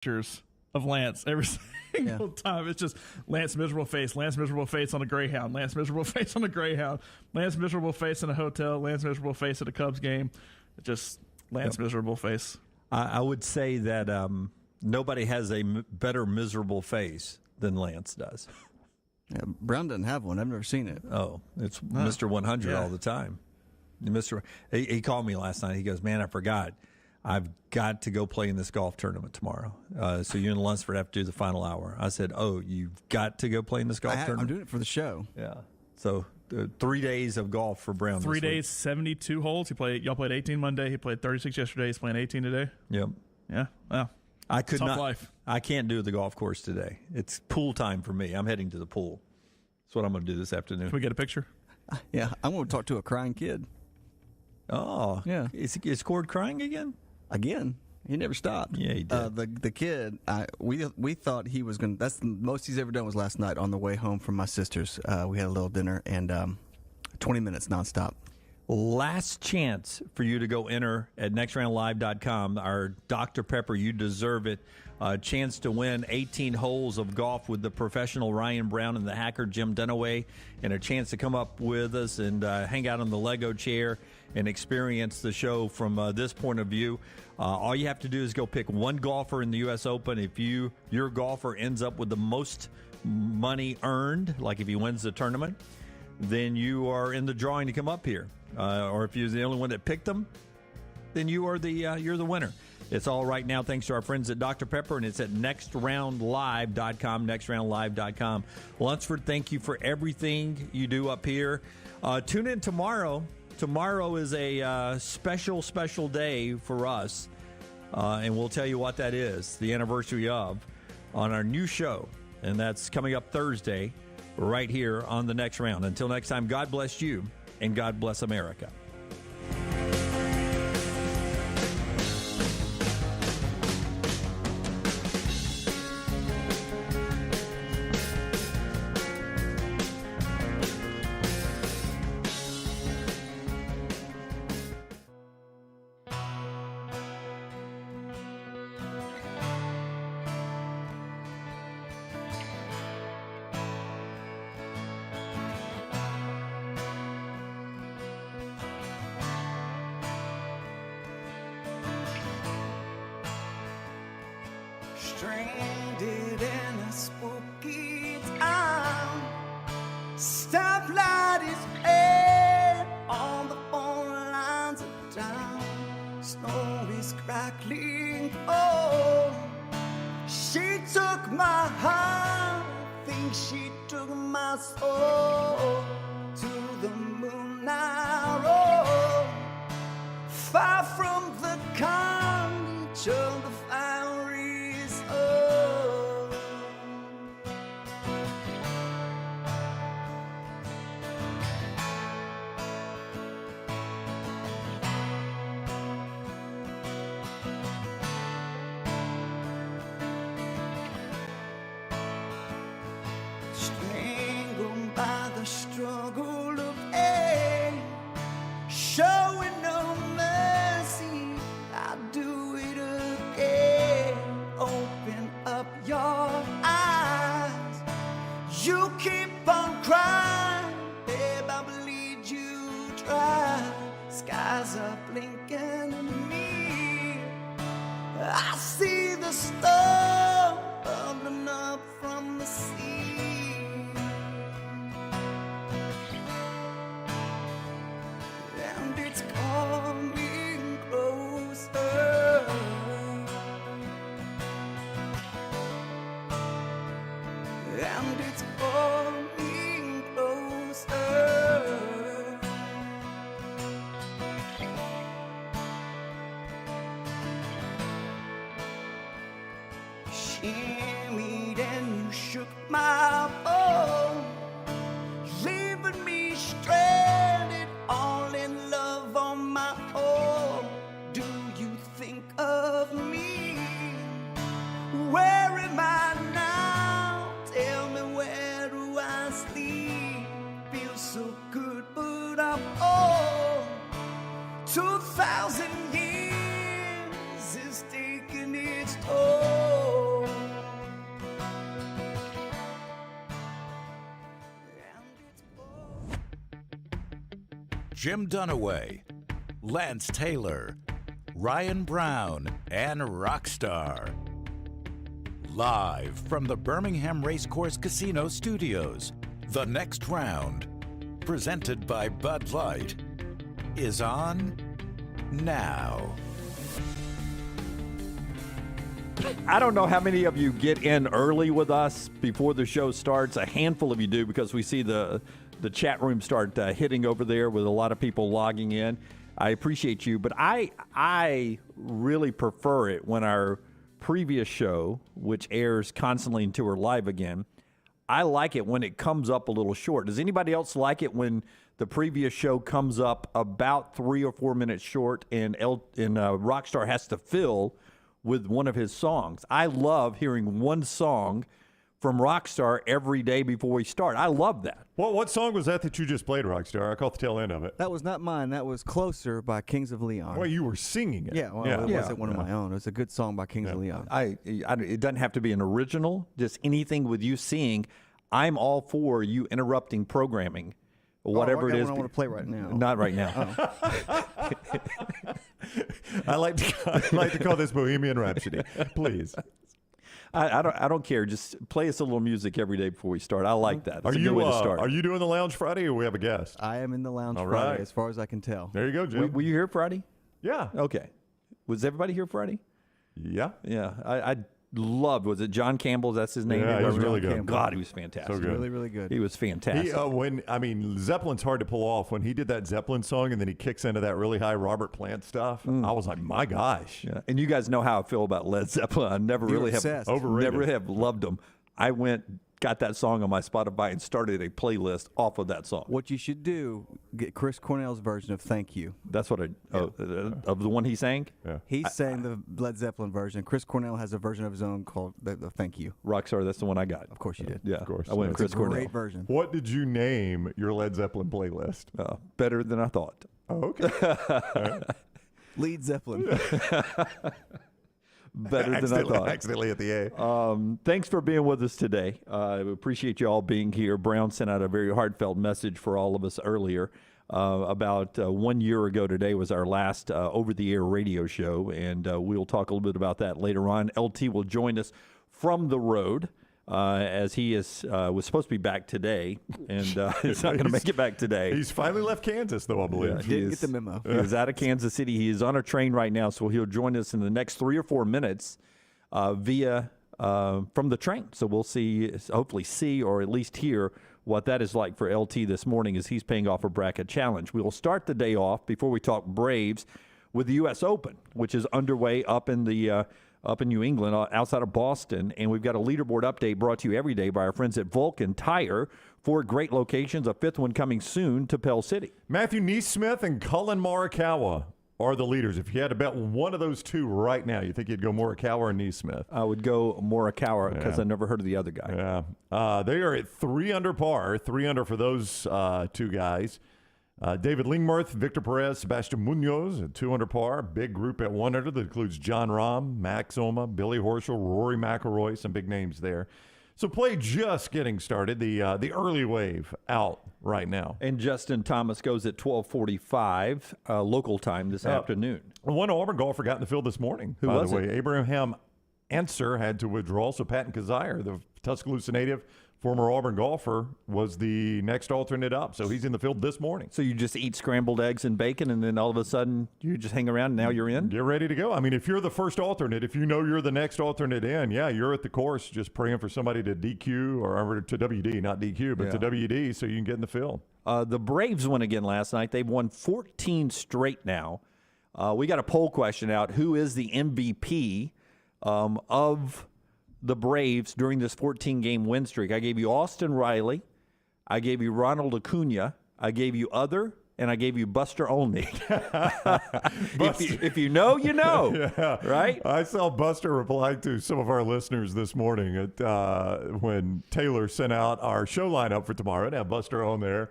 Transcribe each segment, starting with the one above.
pictures of Lance every single time. It's just Lance miserable face on a Greyhound, Lance miserable face on a Greyhound, Lance miserable face in a hotel, Lance miserable face at a Cubs game. Just Lance miserable face. I would say that nobody has a better miserable face than Lance does. Yeah, Brown doesn't have one. I've never seen it. Oh, it's Mr. 100 all the time. He called me last night. He goes, man, I forgot. I've got to go play in this golf tournament tomorrow. So you and Lunsford have to do the final hour. I said, oh, you've got to go play in this golf tournament? I'm doing it for the show. Yeah. So 3 days of golf for Brown. 3 days, 72 holes. Y'all played 18 Monday. He played 36 yesterday. He's playing 18 today. Yep. Yeah. Well, I could tough not. Life. I can't do the golf course today. It's pool time for me. I'm heading to the pool. That's what I'm going to do this afternoon. Can we get a picture? Yeah. I'm going to talk to a crying kid. Oh. Yeah. Is Cord crying again? Again. He never stopped. Yeah, he did. The kid, we thought he was going to, that's the most he's ever done was last night on the way home from my sister's. We had a little dinner and 20 minutes nonstop. Last chance for you to go enter at nextroundlive.com. Our Dr. Pepper, you deserve it. Chance to win 18 holes of golf with the professional Ryan Brown and the hacker Jim Dunaway, and a chance to come up with us and hang out on the Lego chair and experience the show from this point of view. All you have to do is go pick one golfer in the U.S. Open. If your golfer ends up with the most money earned, like if he wins the tournament, then you are in the drawing to come up here. Or if you're the only one that picked them, then you're the winner. It's all right now thanks to our friends at Dr. Pepper, and it's at nextroundlive.com, nextroundlive.com. Lunsford, thank you for everything you do up here. Tune in tomorrow. Tomorrow is a special, special day for us, and we'll tell you what that is, the anniversary of, on our new show, and that's coming up Thursday right here on The Next Round. Until next time, God bless you, and God bless America. Stranded in a spooky town. Stoplight is red on the phone lines of town. Snow is crackling. Oh, she took my heart. Think she took my soul to the moon now. Oh, far from the carnage of the fiery soul. Strangled by the struggle of air, showing no mercy, I do it again. Open up your eyes, you keep on crying, babe, I bleed you dry. Skies are blinking at me, I see the storm bubbling up from the sea. And it's coming closer. And it's coming closer. Shimmied and you shook my boat, leaving me stranded, all in love on my own. Do you think of me? Where am I now? Tell me, where do I sleep? Feels so good, but I'm old. 2,000 years is taking its toll. Jim Dunaway, Lance Taylor, Ryan Brown, and Rockstar. Live from the Birmingham Racecourse Casino Studios, the next round, presented by Bud Light, is on now. I don't know how many of you get in early with us before the show starts. A handful of you do, because we see the chat room start hitting over there with a lot of people logging in. I appreciate you, but I really prefer it when our previous show, which airs constantly until we're live again, I like it when it comes up a little short. Does anybody else like it when the previous show comes up about 3 or 4 minutes short and Rockstar has to fill with one of his songs? I love hearing one song from Rockstar every day before we start. I love that. Well, what song was that you just played, Rockstar? I caught the tail end of it. That was not mine. That was Closer by Kings of Leon. Well, you were singing it. Yeah, well, it wasn't one of my own. It was a good song by Kings of Leon. It doesn't have to be an original, just anything with you singing. I'm all for you interrupting programming, whatever it is. I want to play right now. Not right now. I like to call this Bohemian Rhapsody. Please. I don't care. Just play us a little music every day before we start. I like that. It's a good way to start. Are you doing the lounge Friday, or we have a guest? I am in the lounge All Friday, right. as far as I can tell. There you go, Jim. Were you here Friday? Yeah. Okay. Was everybody here Friday? Yeah. Yeah. I loved, was it John Campbell? That's his name? Yeah, he was really good. God, he was fantastic. So good. Really, really good. He was fantastic. Zeppelin's hard to pull off. When he did that Zeppelin song and then he kicks into that really high Robert Plant stuff, I was like, my gosh. Yeah. And you guys know how I feel about Led Zeppelin. I never really have overrated. Never have loved them. I got that song on my Spotify and started a playlist off of that song. What you should do, get Chris Cornell's version of Thank You. That's what of the one he sang? Yeah. He sang the Led Zeppelin version. Chris Cornell has a version of his own called the Thank You. Rockstar, that's the one I got. Of course you did. Yeah, Of course. I went It's Chris a Cornell. great version. What did you name your Led Zeppelin playlist? Better than I thought. Oh, okay. Lead Zeppelin. Better than I thought. Accidentally at the A. Thanks for being with us today. We appreciate you all being here. Brown sent out a very heartfelt message for all of us earlier. About 1 year ago today was our last over-the-air radio show, and we'll talk a little bit about that later on. LT will join us from the road, as he was supposed to be back today, and he's not going to make it back today. He's finally left Kansas, though, I believe. Yeah, Didn't get the memo. He is out of Kansas City. He is on a train right now, so he'll join us in the next 3 or 4 minutes via from the train. So we'll hopefully see, or at least hear what that is like for LT this morning as he's paying off a bracket challenge. We will start the day off, before we talk Braves, with the U.S. Open, which is underway up in New England, outside of Boston. And we've got a leaderboard update brought to you every day by our friends at Vulcan Tire. 4 great locations, a 5th one coming soon to Pell City. Matthew Neesmith and Cullen Morikawa are the leaders. If you had to bet one of those two right now, you think you'd go Morikawa or Neesmith? I would go Morikawa because I never heard of the other guy. Yeah. They are at 3 under par. 3 under for those two guys. David Lingmerth, Victor Perez, Sebastian Munoz at 2 under par. Big group at 1 under that includes John Rahm, Max Homa, Billy Horschel, Rory McIlroy, some big names there. So play just getting started. The early wave out right now. And Justin Thomas goes at 12:45 local time this afternoon. One Auburn golfer got in the field this morning. Who by was the way, it? Abraham Answer had to withdraw, so Patton Kazire, the Tuscaloosa native, former Auburn golfer, was the next alternate up. So he's in the field this morning. So you just eat scrambled eggs and bacon, and then all of a sudden you just hang around and now you're in? Get ready to go. I mean, if you're the first alternate, if you know you're the next alternate in, yeah, you're at the course just praying for somebody to DQ or to WD, not DQ, but to WD so you can get in the field. The Braves won again last night. They've won 14 straight now. We got a poll question out. Who is the MVP of the Braves during this 14-game win streak? I gave you Austin Riley. I gave you Ronald Acuna. I gave you Other. And I gave you Buster Olney. if you know, you know. Yeah. Right? I saw Buster reply to some of our listeners this morning when Taylor sent out our show lineup for tomorrow. And have Buster on there.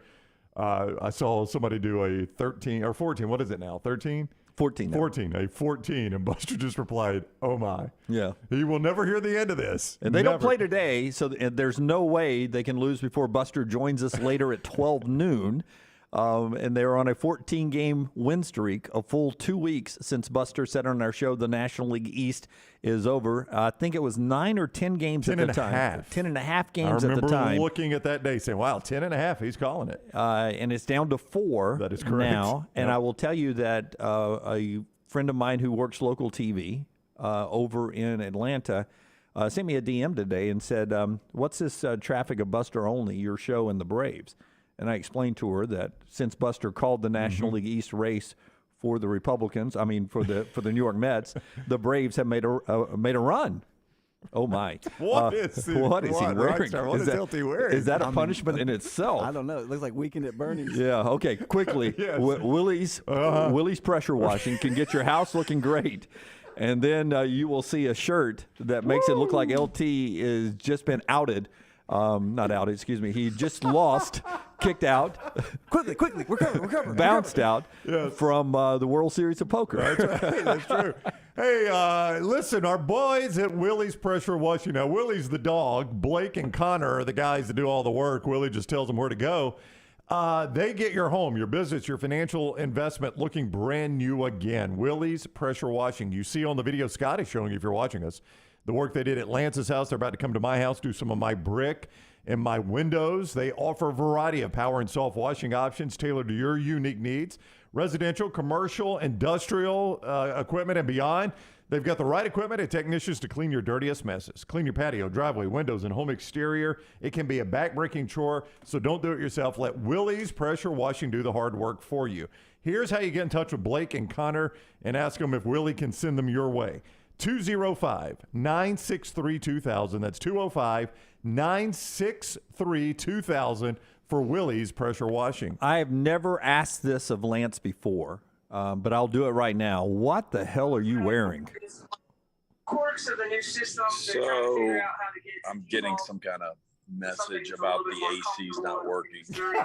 I saw somebody do a 13 or 14. What is it now? 13? 14. 14. A 14. And Buster just replied, oh, my. Yeah. He will never hear the end of this. And they don't play today, so there's no way they can lose before Buster joins us later at 12 noon. And they're on a 14-game win streak, a full 2 weeks since Buster said on our show the National League East is over. I think it was 9 or 10 games at the time. 10 and a half games at the time. I remember looking at that day saying, wow, 10 and a half, he's calling it. And it's down to 4 that is correct. Now. And I will tell you that a friend of mine who works local TV over in Atlanta sent me a DM today and said, what's this traffic of Buster Olney, your show, and the Braves? And I explained to her that since Buster called the National League East race for the Republicans, I mean for the New York Mets, the Braves have made a run. Oh my! What is he wearing? What is LT wearing? Is that a punishment in itself? I don't know. It looks like Weekend at Bernie's. Yeah. Okay. Quickly, Yes. Willie's pressure washing can get your house looking great. And then you will see a shirt that makes it look like LT is just been outed. Not outed, excuse me. He just lost, kicked out. Quickly, recover. Bounced out from the World Series of Poker. That's right. That's true. Hey, listen, our boys at Willie's Pressure Washing. Now, Willie's the dog. Blake and Connor are the guys that do all the work. Willie just tells them where to go. They get your home, your business, your financial investment looking brand new again. Willie's Pressure Washing. You see on the video Scott is showing you if you're watching us. The work they did at Lance's house, they're about to come to my house, do some of my brick and my windows. They offer a variety of power and soft washing options tailored to your unique needs. Residential, commercial, industrial equipment and beyond. They've got the right equipment and technicians to clean your dirtiest messes. Clean your patio, driveway, windows, and home exterior. It can be a back-breaking chore, so don't do it yourself. Let Willie's Pressure Washing do the hard work for you. Here's how you get in touch with Blake and Connor and ask them if Willie can send them your way. 205-963-2000. That's 205-963-2000 for Willie's Pressure Washing. I have never asked this of Lance before, but I'll do it right now. What the hell are you wearing? Quirks of the new system. So I'm getting some kind of message about the AC's not working. Unfortunately,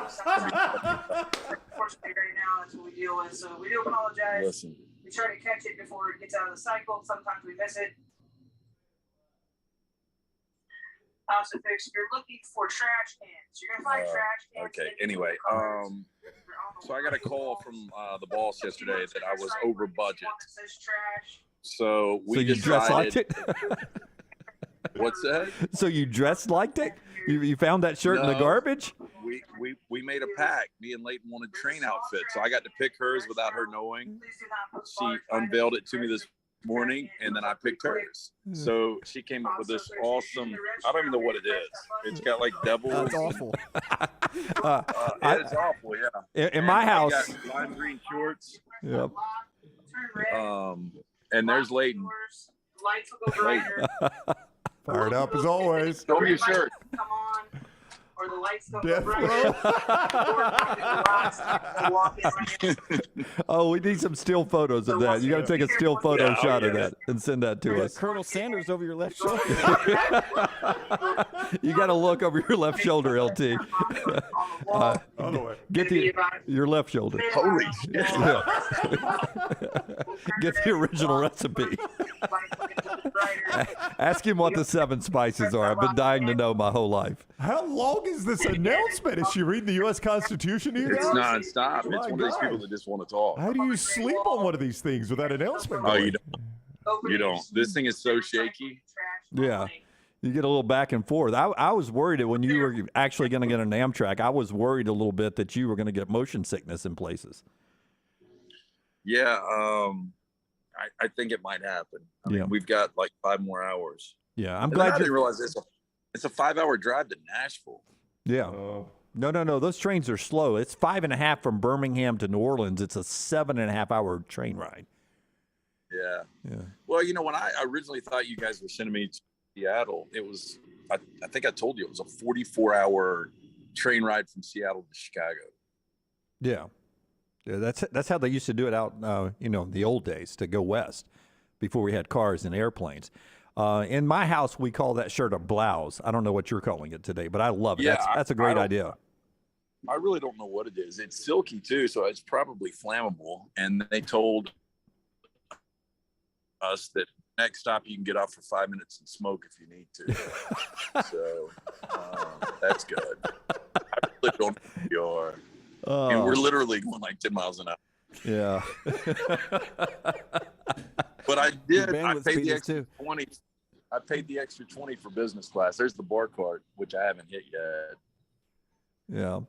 right now, that's what we deal with. So we do apologize. Listen. We try to catch it before it gets out of the cycle. Sometimes we miss it. Also, if you're looking for trash cans, you're gonna find trash cans. Okay. Anyway, so I got a call from the boss yesterday that I was over budget. So we you dressed like it? What's that? So you dressed like it? You found that shirt in the garbage? We made a pact. Me and Leighton wanted train outfits, so I got to pick hers without her knowing. She unveiled it to me this morning, and then I picked hers. So she came up with this awesome. I don't even know what it is. It's got like devils. That's awful. It's awful. Yeah. In my house, I got lime green shorts. Yep. And there's Leighton. Lights will go brighter. Fired up as always. Show me your shirt. Come on. Or the lights don't Death go brighter. Oh, we need some still photos of that. You got to take a still photo shot of that and send that to us. Colonel Sanders over your left shoulder. You got to look over your left shoulder, LT. Get your left shoulder. Holy shit. Yeah. Get the original recipe. Ask him what the 7 spices are. I've been dying to know my whole life. How long is this announcement? Is she reading the U.S. Constitution to you It's guys? nonstop. It's one of these people that just want to talk. How do you sleep on one of these things with that announcement Oh, going? you don't. You don't. This thing is so shaky. Yeah. You get a little back and forth. I was worried that when you were actually going to get an Amtrak, I was worried a little bit that you were going to get motion sickness in places. Yeah, I think it might happen. I mean, we've got like 5 more hours. Yeah, I'm I glad didn't you realize it's a 5-hour drive to Nashville. Yeah. No. Those trains are slow. It's 5.5 from Birmingham to New Orleans. It's a 7.5-hour train ride. Yeah. Well, when I originally thought you guys were sending me to Seattle, it was, I think I told you, it was a 44-hour train ride from Seattle to Chicago. Yeah. That's how they used to do it out, the old days, to go west before we had cars and airplanes. In my house, we call that shirt a blouse. I don't know what you're calling it today, but I love it. Yeah, that's a great idea. I really don't know what it is. It's silky too, so it's probably flammable. And they told us that next stop you can get off for 5 minutes and smoke if you need to. So that's good. I really don't know And we're literally going like 10 miles an hour. Yeah. But I did. Your I bandwidth paid speed the is extra too. 20. I paid the extra 20 for business class. There's the bar card, which I haven't hit yet. Yeah.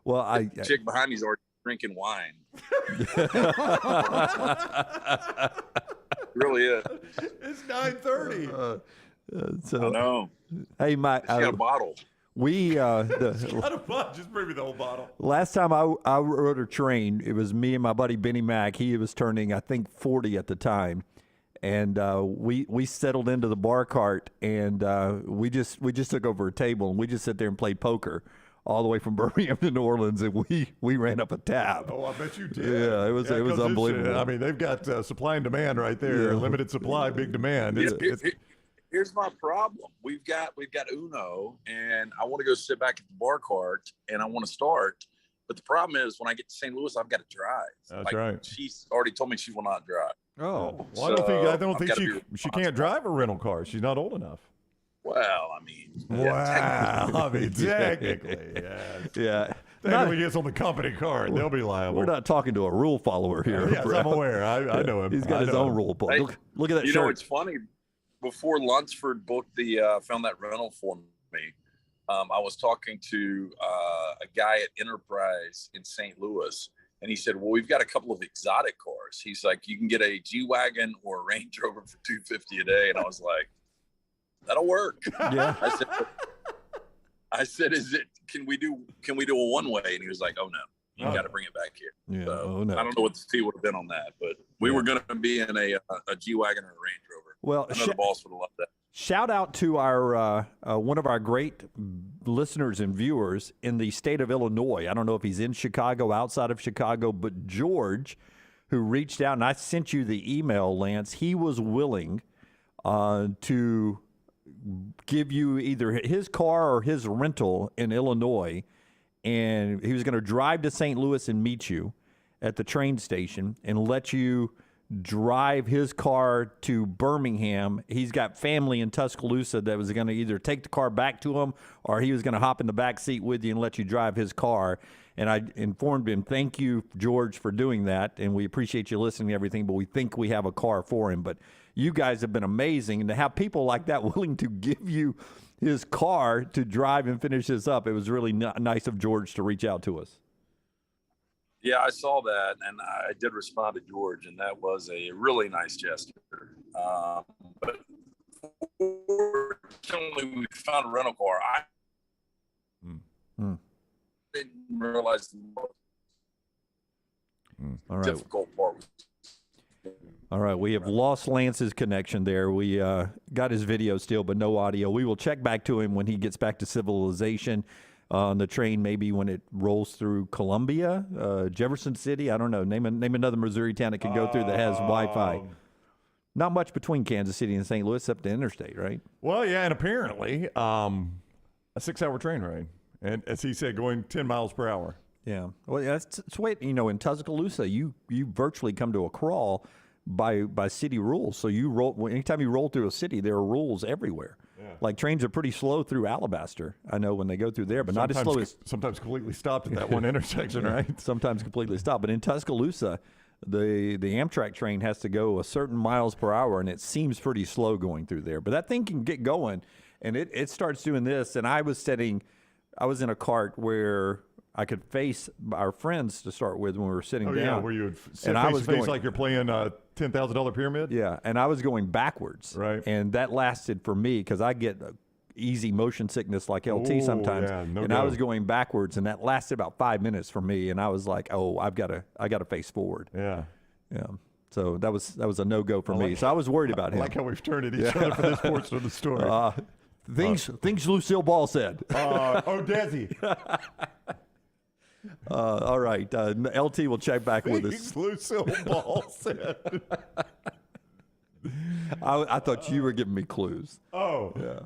Well, The chick behind me's already drinking wine. Really is. It's 9:30. so I know. hey, Mike, She got a bottle. we Just bring me the whole bottle. last time I rode a train, it was me and my buddy Benny Mack. He was turning, I think, 40 at the time, and we settled into the bar cart, and we just took over a table and we just sit there and played poker all the way from Birmingham to New Orleans, and we ran up a tab. Oh, I bet you did. Yeah, it was 'cause it's, unbelievable. I mean, they've got supply and demand right there. Yeah. Limited supply, big demand. Here's my problem. We've got Uno, and I want to go sit back at the bar cart, and I want to start. But the problem is, when I get to St. Louis, I've got to drive. That's right. She's already told me she will not drive. Oh, Well, I don't think I've gotta she be can't responsible. drive a rental car. She's not old enough. Well, I mean, Wow. I mean, technically, yes. yeah. Technically, it's on the company card. They'll be liable. We're not talking to a rule follower here. Yes, bro. I'm aware. I know him. He's got I his know own him. rule book. Hey, Look at that you know, shirt. it's funny. Before Lunsford booked found that rental for me, I was talking to a guy at Enterprise in St. Louis, and he said, "Well, we've got a couple of exotic cars." He's like, "You can get a G-Wagon or a Range Rover for $250 a day," and I was like, "That'll work." Yeah. I said, "Is it? Can we do a one-way?" And he was like, "Oh no, you got to bring it back here." Yeah. So, Oh no. I don't know what the fee would have been on that, but we were going to be in a G-Wagon or a Range Rover. Well, I know the boss would have loved that. shout out to our one of our great listeners and viewers in the state of Illinois. I don't know if he's in Chicago, outside of Chicago, but George, who reached out, and I sent you the email, Lance. He was willing to give you either his car or his rental in Illinois, and he was going to drive to St. Louis and meet you at the train station and let you drive his car to Birmingham. He's got family in Tuscaloosa that was going to either take the car back to him or he was going to hop in the back seat with you and let you drive his car. And I informed him, thank you, George, for doing that. And we appreciate you listening to everything, but we think we have a car for him. But you guys have been amazing. And to have people like that willing to give you his car to drive and finish this up, it was really nice of George to reach out to us. Yeah, I saw that, and I did respond to George, and that was a really nice gesture. But fortunately, we found a rental car. I didn't realize the All right. difficult part was. All right, we have lost Lance's connection there. We got his video still, but no audio. We will check back to him when he gets back to civilization on the train, maybe when it rolls through Columbia, Jefferson City. I don't know. Name another Missouri town that can go through that has Wi-Fi. Not much between Kansas City and St. Louis except the interstate, right? Well, yeah, and apparently a 6-hour train ride. And as he said, going 10 miles per hour. Yeah. Well, that's wait. You know, in Tuscaloosa, you virtually come to a crawl by city rules. So you roll anytime you roll through a city, there are rules everywhere. Yeah. Like trains are pretty slow through Alabaster. I know when they go through there, but not as slow as sometimes completely stopped at that one intersection, right? Sometimes completely stopped. But in Tuscaloosa, the Amtrak train has to go a certain miles per hour, and it seems pretty slow going through there. But that thing can get going, and it starts doing this. And I was in a cart where I could face our friends to start with when we were sitting down. Yeah, where you would sit and I face was to face going, like you're playing a $10,000 pyramid. Yeah, and I was going backwards. Right. And that lasted for me because I get easy motion sickness like LT sometimes. Yeah, I was going backwards, and that lasted about 5 minutes for me. And I was like, oh, I got to face forward. Yeah. Yeah. So that was a no-go for me. So I was worried about him. I like how we've turned at each other for this portion of the story. Things Lucille Ball said. Desi. All right. LT will check back with us. Lucille Ball said. I thought you were giving me clues. Oh. Yeah.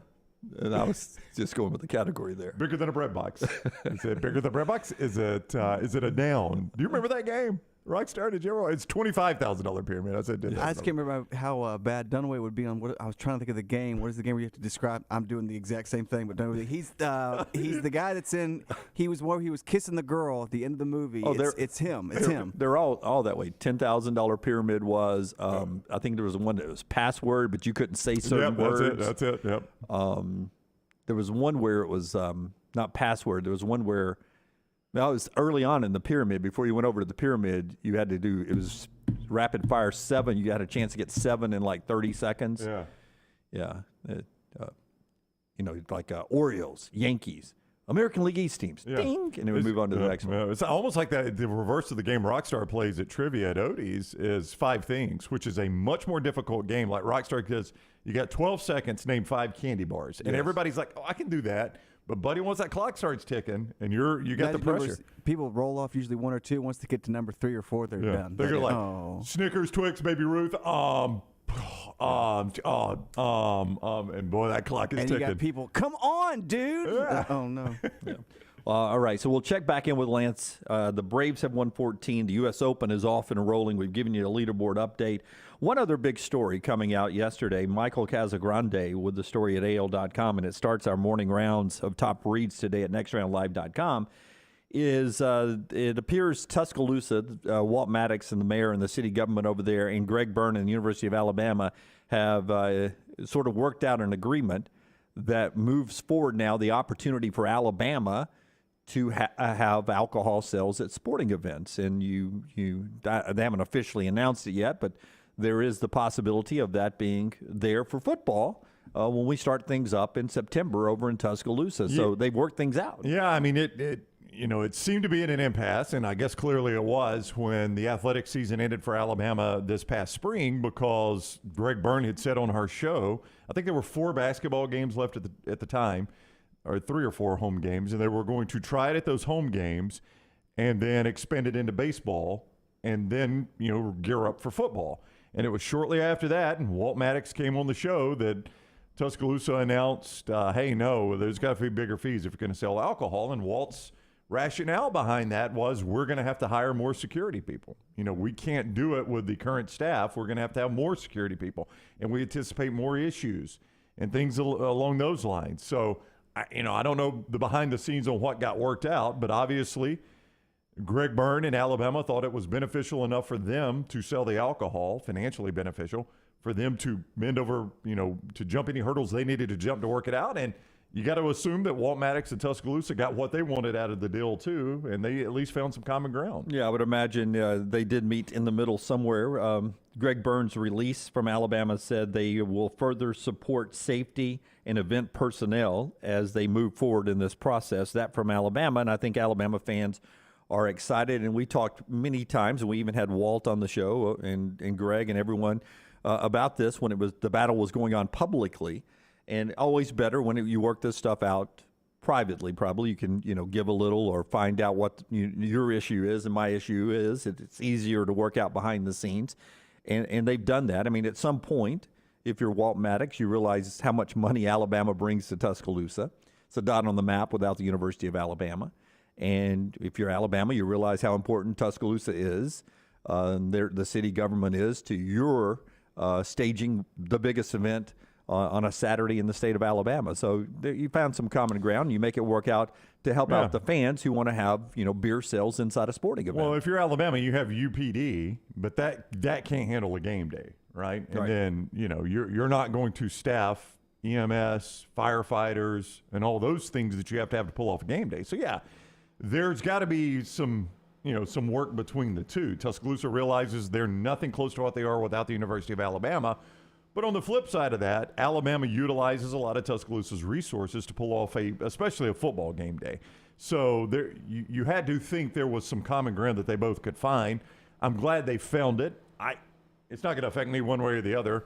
And I was just going with the category there. Bigger than a bread box. Is it bigger than a bread box? Is it a noun? Do you remember that game? Rockstar, did you ever? It's $25,000 pyramid. I said, I just can't remember how bad Dunaway would be on what I was trying to think of the game. What is the game where you have to describe? I'm doing the exact same thing, but Dunaway, he's the guy that's in. He was kissing the girl at the end of the movie. Oh, it's him. It's him. They're all that way. $10,000 pyramid was. I think there was one that was password, but you couldn't say certain words. That's it. Yep. There was one where it was not password. There was one where. Well, it was early on in the pyramid. Before you went over to the pyramid, you had to do, it was rapid fire 7. You had a chance to get 7 in like 30 seconds. Yeah. Yeah. Like Orioles, Yankees, American League East teams. Yeah. Ding. And then we move on to the next one. Yeah. It's almost like that. The reverse of the game Rockstar plays at Trivia at Odie's is 5 things, which is a much more difficult game. Like Rockstar, because you got 12 seconds, name 5 candy bars. And everybody's like, oh, I can do that. But buddy, once that clock starts ticking, and you got the pressure. People roll off usually 1 or 2. Once they get to number 3 or 4, they're done. They're like Snickers, Twix, Baby Ruth. And boy, that clock is ticking. And you got people, come on, dude. Yeah. Oh no. Yeah. All right, so we'll check back in with Lance. The Braves have won 14. The U.S. Open is off and rolling. We've given you a leaderboard update. One other big story coming out yesterday, Michael Casagrande with the story at AL.com, and it starts our morning rounds of top reads today at nextroundlive.com, is it appears Tuscaloosa, Walt Maddox and the mayor and the city government over there, and Greg Byrne and the University of Alabama have sort of worked out an agreement that moves forward now the opportunity for Alabama to have alcohol sales at sporting events. And they haven't officially announced it yet, but there is the possibility of that being there for football when we start things up in September over in Tuscaloosa. So they've worked things out. Yeah, I mean, it seemed to be in an impasse, and I guess clearly it was when the athletic season ended for Alabama this past spring, because Greg Byrne had said on her show, I think there were 4 basketball games left at the time, or 3 or 4 home games, and they were going to try it at those home games and then expand it into baseball and then, gear up for football. And it was shortly after that, and Walt Maddox came on the show, that Tuscaloosa announced, hey, no, there's got to be bigger fees if you're going to sell alcohol. And Walt's rationale behind that was, we're going to have to hire more security people. We can't do it with the current staff. We're going to have more security people. And we anticipate more issues and things along those lines. So, I don't know the behind the scenes on what got worked out, but obviously Greg Byrne in Alabama thought it was beneficial enough for them to sell the alcohol, financially beneficial, for them to bend over, to jump any hurdles they needed to jump to work it out. And you got to assume that Walt Maddox and Tuscaloosa got what they wanted out of the deal too, and they at least found some common ground. Yeah, I would imagine they did meet in the middle somewhere. Greg Byrne's release from Alabama said they will further support safety and event personnel as they move forward in this process. That from Alabama, and I think Alabama fans are excited. And we talked many times, and we even had Walt on the show and Greg and everyone about this when the battle was going on publicly. And always better when you work this stuff out privately. Probably you can give a little or find out what your issue is and my issue is. It's easier to work out behind the scenes, and they've done that. I mean, at some point, if you're Walt Maddox, you realize how much money Alabama brings to Tuscaloosa. It's a dot on the map without the University of Alabama. And if you're Alabama, you realize how important Tuscaloosa is, the city government is, to your staging the biggest event on a Saturday in the state of Alabama. So you found some common ground. You make it work out to help out the fans who want to have beer sales inside a sporting event. Well, if you're Alabama, you have UPD, but that can't handle a game day, right? And then you're not going to staff EMS, firefighters, and all those things that you have to pull off a game day. So yeah, there's got to be some work between the two. Tuscaloosa realizes they're nothing close to what they are without the University of Alabama. But on the flip side of that, Alabama utilizes a lot of Tuscaloosa's resources to pull off especially a football game day. So you had to think there was some common ground that they both could find. I'm glad they found it. It's not going to affect me one way or the other.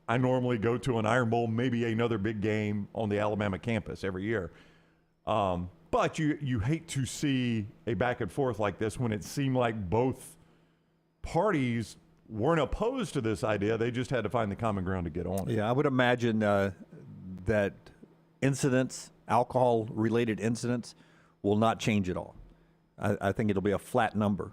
I normally go to an Iron Bowl, maybe another big game on the Alabama campus every year. But you hate to see a back and forth like this when it seemed like both parties weren't opposed to this idea. They just had to find the common ground to get on it. Yeah, I would imagine that alcohol-related incidents, will not change at all. I think it'll be a flat number.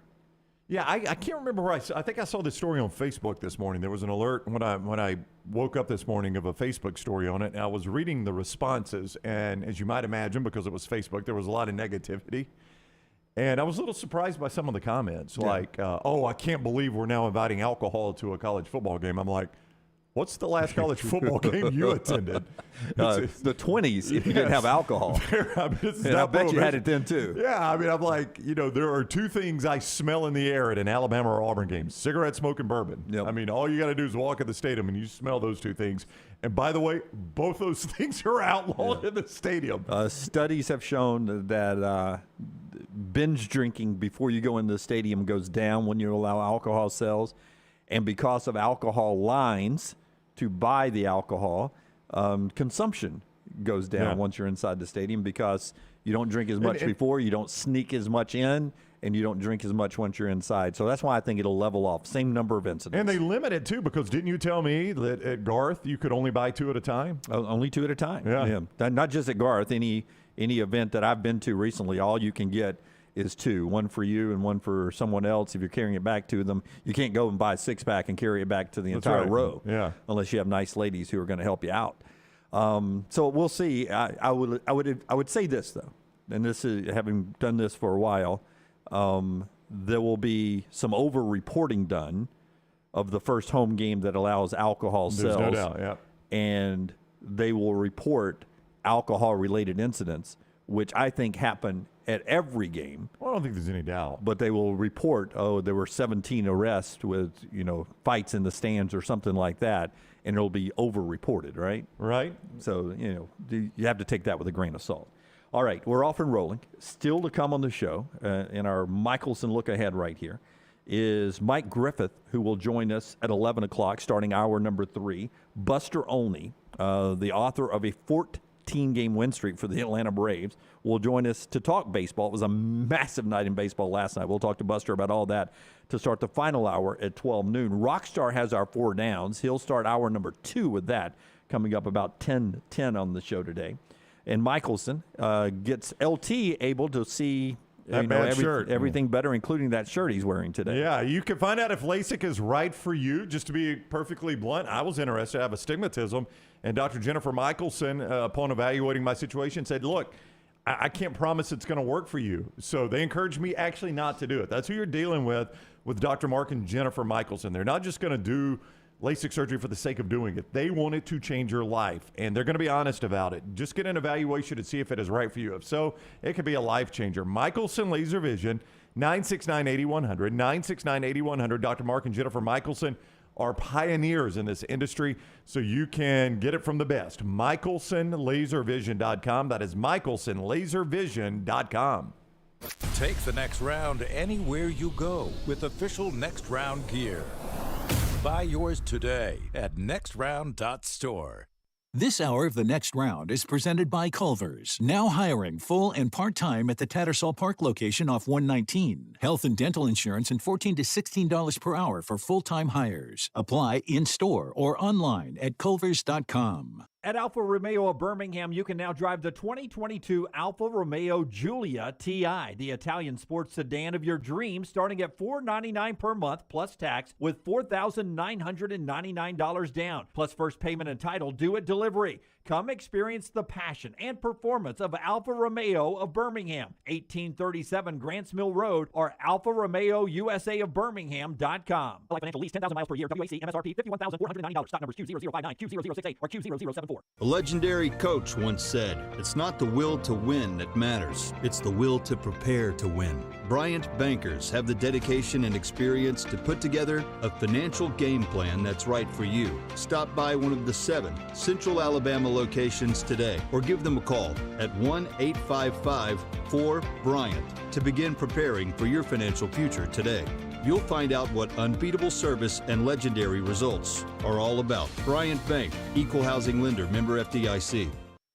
Yeah, I can't remember where I think I saw this story on Facebook this morning. There was an alert when I woke up this morning of a Facebook story on it, and I was reading the responses, and as you might imagine, because it was Facebook, there was a lot of negativity. And I was a little surprised by some of the comments, like, I can't believe we're now inviting alcohol to a college football game. I'm like, what's the last college football game you attended? The 20s, if you didn't have alcohol. I bet you had it then, too. Yeah, I mean, I'm like, there are two things I smell in the air at an Alabama or Auburn game: cigarette smoke and bourbon. Yep. I mean, all you got to do is walk in the stadium and you smell those two things. And by the way, both those things are outlawed in the stadium. Studies have shown that binge drinking before you go into the stadium goes down when you allow alcohol sales. And because of alcohol lines to buy the alcohol, consumption goes down once you're inside the stadium because you don't drink as much before, you don't sneak as much in, and you don't drink as much once you're inside. So that's why I think it'll level off. Same number of incidents. And they limit it, too, because didn't you tell me that at Garth you could only buy 2 at a time? Only 2 at a time. Yeah. Not just at Garth. Any event that I've been to recently, all you can get is 2, one for you and one for someone else. If you're carrying it back to them, you can't go and buy a 6-pack and carry it back to the entire row. Yeah. Unless you have nice ladies who are going to help you out. So we'll see. I would say this though, and this is having done this for a while. There will be some over-reporting done of the first home game that allows alcohol sales. There's no doubt. Yeah. And they will report alcohol-related incidents, which I think happen at every game. Well, I don't think there's any doubt. But they will report, there were 17 arrests with, fights in the stands or something like that, and it'll be over-reported, right? Right. So, you have to take that with a grain of salt. All right, we're off and rolling. Still to come on the show, in our Michelson look ahead right here, is Mike Griffith, who will join us at 11 o'clock, starting hour number 3. Buster Olney, the author of a 14-game win streak for the Atlanta Braves, will join us to talk baseball. It was a massive night in baseball last night. We'll talk to Buster about all that to start the final hour at 12 noon. Rockstar has our 4 downs. He'll start hour number 2 with that, coming up about 10:10 on the show today. And Michelson gets LT able to see everything better, including that shirt he's wearing today. Yeah, you can find out if LASIK is right for you. Just to be perfectly blunt, I was interested. I have astigmatism. And Dr. Jennifer Michelson, upon evaluating my situation, said, look, I can't promise it's going to work for you. So they encouraged me actually not to do it. That's who you're dealing with Dr. Mark and Jennifer Michelson. They're not just going to do LASIK surgery for the sake of doing it. They want it to change your life, and they're going to be honest about it. Just get an evaluation to see if it is right for you. If so, it could be a life changer. Michelson Laser Vision, 969-8100, 969-8100. Dr. Mark and Jennifer Michelson are pioneers in this industry, so you can get it from the best. MichelsonLaserVision.com. That is MichelsonLaserVision.com. Take the next round anywhere you go with official Next Round gear. Buy yours today at nextround.store. This hour of the Next Round is presented by Culver's, now hiring full and part-time at the Tattersall Park location off 119. Health and dental insurance and $14 to $16 per hour for full-time hires. Apply in-store or online at culvers.com. At Alfa Romeo of Birmingham, you can now drive the 2022 Alfa Romeo Giulia TI, the Italian sports sedan of your dreams, starting at $499 per month plus tax with $4,999 down, plus first payment and title due at delivery. Come experience the passion and performance of Alfa Romeo of Birmingham, 1837 Grants Mill Road, or Alfa Romeo USA of Birmingham.com. Life financial lease, 10,000 miles per year, WAC, MSRP, $51,499. Stock numbers Q0059, Q0068, or Q0074. A legendary coach once said, "It's not the will to win that matters, it's the will to prepare to win." Bryant bankers have the dedication and experience to put together a financial game plan that's right for you. Stop by one of the 7 Central Alabama locations today or give them a call at 1-855-4-BRYANT to begin preparing for your financial future today. You'll find out what unbeatable service and legendary results are all about. Bryant Bank, Equal Housing Lender, member FDIC.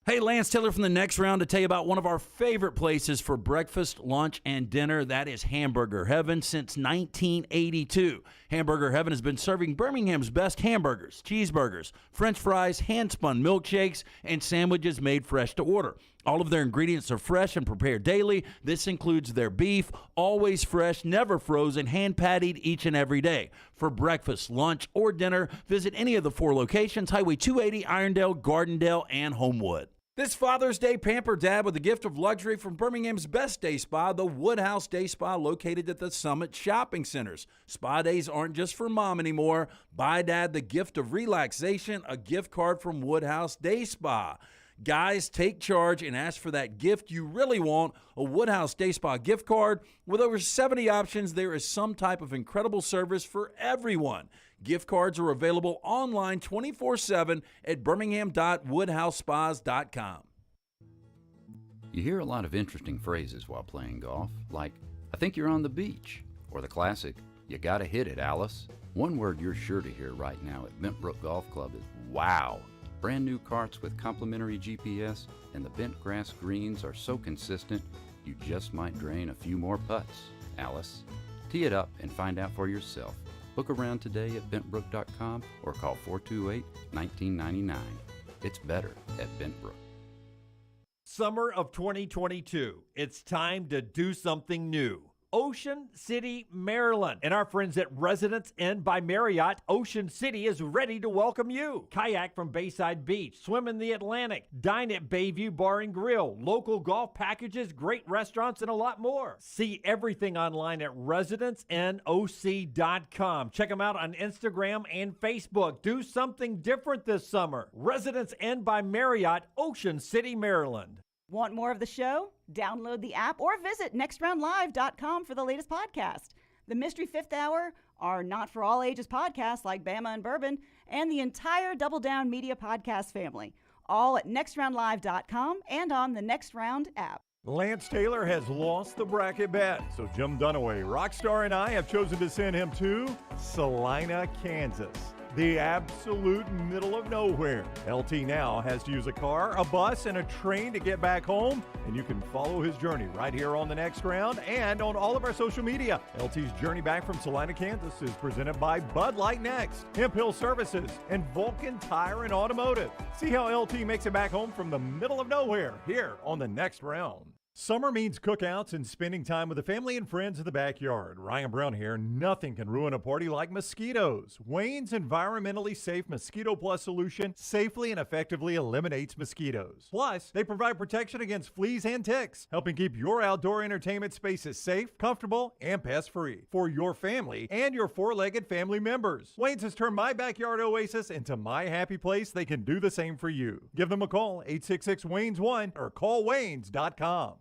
Hey, Lance Taylor from the Next Round to tell you about one of our favorite places for breakfast, lunch, and dinner. That is Hamburger Heaven since 1982. Hamburger Heaven has been serving Birmingham's best hamburgers, cheeseburgers, French fries, hand-spun milkshakes, and sandwiches made fresh to order. All of their ingredients are fresh and prepared daily. This includes their beef, always fresh, never frozen, hand-pattied each and every day. For breakfast, lunch, or dinner, visit any of the 4 locations, Highway 280, Irondale, Gardendale, and Homewood. This Father's Day, pamper Dad with a gift of luxury from Birmingham's best day spa, the Woodhouse Day Spa, located at the Summit Shopping Centers. Spa days aren't just for Mom anymore. Buy Dad the gift of relaxation, a gift card from Woodhouse Day Spa. Guys, take charge and ask for that gift you really want, a Woodhouse Day Spa gift card. With over 70 options, there is some type of incredible service for everyone. Gift cards are available online 24/7 at birmingham.woodhousespas.com. You hear a lot of interesting phrases while playing golf, like, I think you're on the beach, or the classic, you gotta hit it, Alice. One word you're sure to hear right now at Bentbrook Golf Club is wow. Brand new carts with complimentary GPS and the bent grass greens are so consistent, you just might drain a few more putts, Alice. Tee it up and find out for yourself. Book around today at bentbrook.com or call 428-1999. It's better at Bentbrook. Summer of 2022. It's time to do something new. Ocean City, Maryland. And our friends at Residence Inn by Marriott, Ocean City is ready to welcome you. Kayak from Bayside Beach, swim in the Atlantic, dine at Bayview Bar and Grill, local golf packages, great restaurants, and a lot more. See everything online at residenceinnoc.com. Check them out on Instagram and Facebook. Do something different this summer. Residence Inn by Marriott, Ocean City, Maryland. Want more of the show? Download the app or visit nextroundlive.com for the latest podcast. The Mystery Fifth Hour, our not for all ages podcasts like Bama and Bourbon, and the entire Double Down Media podcast family. All at nextroundlive.com and on the Next Round app. Lance Taylor has lost the bracket bet, so Jim Dunaway, Rockstar, and I have chosen to send him to Salina, Kansas, the absolute middle of nowhere. LT now has to use a car, a bus, and a train to get back home, and you can follow his journey right here on the Next Round and on all of our social media. LT's journey back from Salina, Kansas is presented by Bud Light Next, Hemp Hill Services, and Vulcan Tire and Automotive. See how LT makes it back home from the middle of nowhere here on the Next Round. Summer means cookouts and spending time with the family and friends in the backyard. Ryan Brown here. Nothing can ruin a party like mosquitoes. Wayne's environmentally safe Mosquito Plus solution safely and effectively eliminates mosquitoes. Plus, they provide protection against fleas and ticks, helping keep your outdoor entertainment spaces safe, comfortable, and pest-free for your family and your four-legged family members. Wayne's has turned my backyard oasis into my happy place. They can do the same for you. Give them a call, 866-WAYNES-1, or call Waynes.com.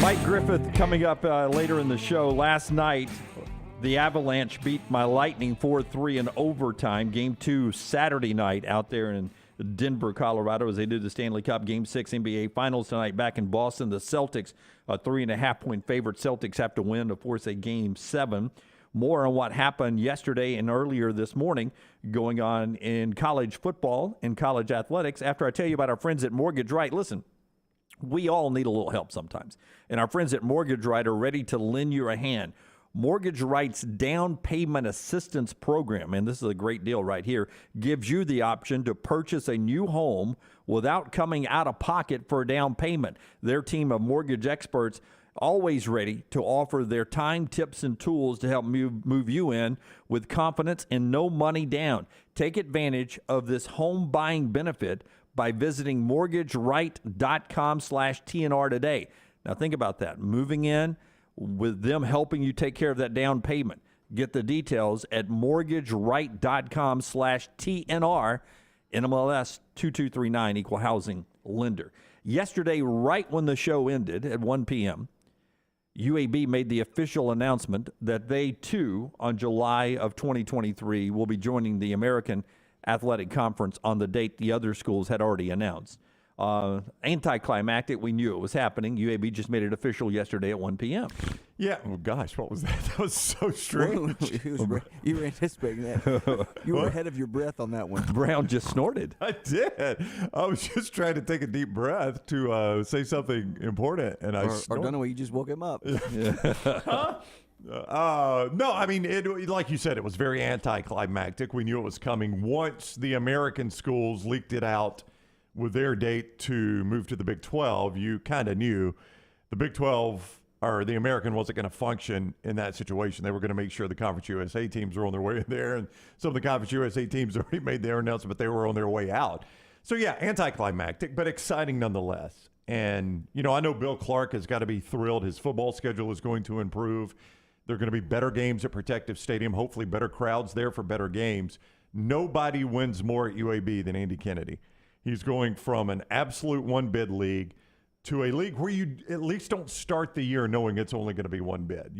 Mike Griffith coming up later in the show. Last night, the Avalanche beat my Lightning 4-3 in overtime. Game 2 Saturday night out there in Denver, Colorado, as they do the Stanley Cup. Game 6 NBA Finals tonight back in Boston. The Celtics, a 3.5-point favorite. Celtics have to win to force a Game 7. More on what happened yesterday and earlier this morning going on in college football and college athletics after I tell you about our friends at Mortgage Right. Listen, we all need a little help sometimes, and our friends at Mortgage Right are ready to lend you a hand. Mortgage Right's down payment assistance program, and this is a great deal right here, gives you the option to purchase a new home without coming out of pocket for a down payment. Their team of mortgage experts always ready to offer their time, tips, and tools to help move you in with confidence and no money down. Take advantage of this home buying benefit by visiting mortgageright.com/TNR today. Now think about that. Moving in with them helping you take care of that down payment. Get the details at mortgageright.com/TNR. NMLS 2239, Equal Housing Lender. Yesterday, right when the show ended at 1 p.m., UAB made the official announcement that they, too, on July of 2023, will be joining the American Athletic Conference on the date the other schools had already announced. Anticlimactic. We knew it was happening. UAB just made it official yesterday at 1 p.m. Yeah. Oh, gosh, what was that? That was so strange. You were anticipating that. You were ahead of your breath on that one. Brown just snorted. I did. I was just trying to take a deep breath to say something important, and I or Dunaway, you just woke him up. No, I mean, like you said, it was very anticlimactic. We knew it was coming. Once the American schools leaked it out with their date to move to the Big 12, you kind of knew the Big 12 or the American wasn't going to function in that situation. They were going to make sure the Conference USA teams were on their way in there, and some of the Conference USA teams already made their announcement, but they were on their way out. So, yeah, anticlimactic, but exciting nonetheless. And, I know Bill Clark has got to be thrilled. His football schedule is going to improve. There are going to be better games at Protective Stadium, hopefully better crowds there for better games. Nobody wins more at UAB than Andy Kennedy. He's going from an absolute one-bid league to a league where you at least don't start the year knowing it's only going to be one bid.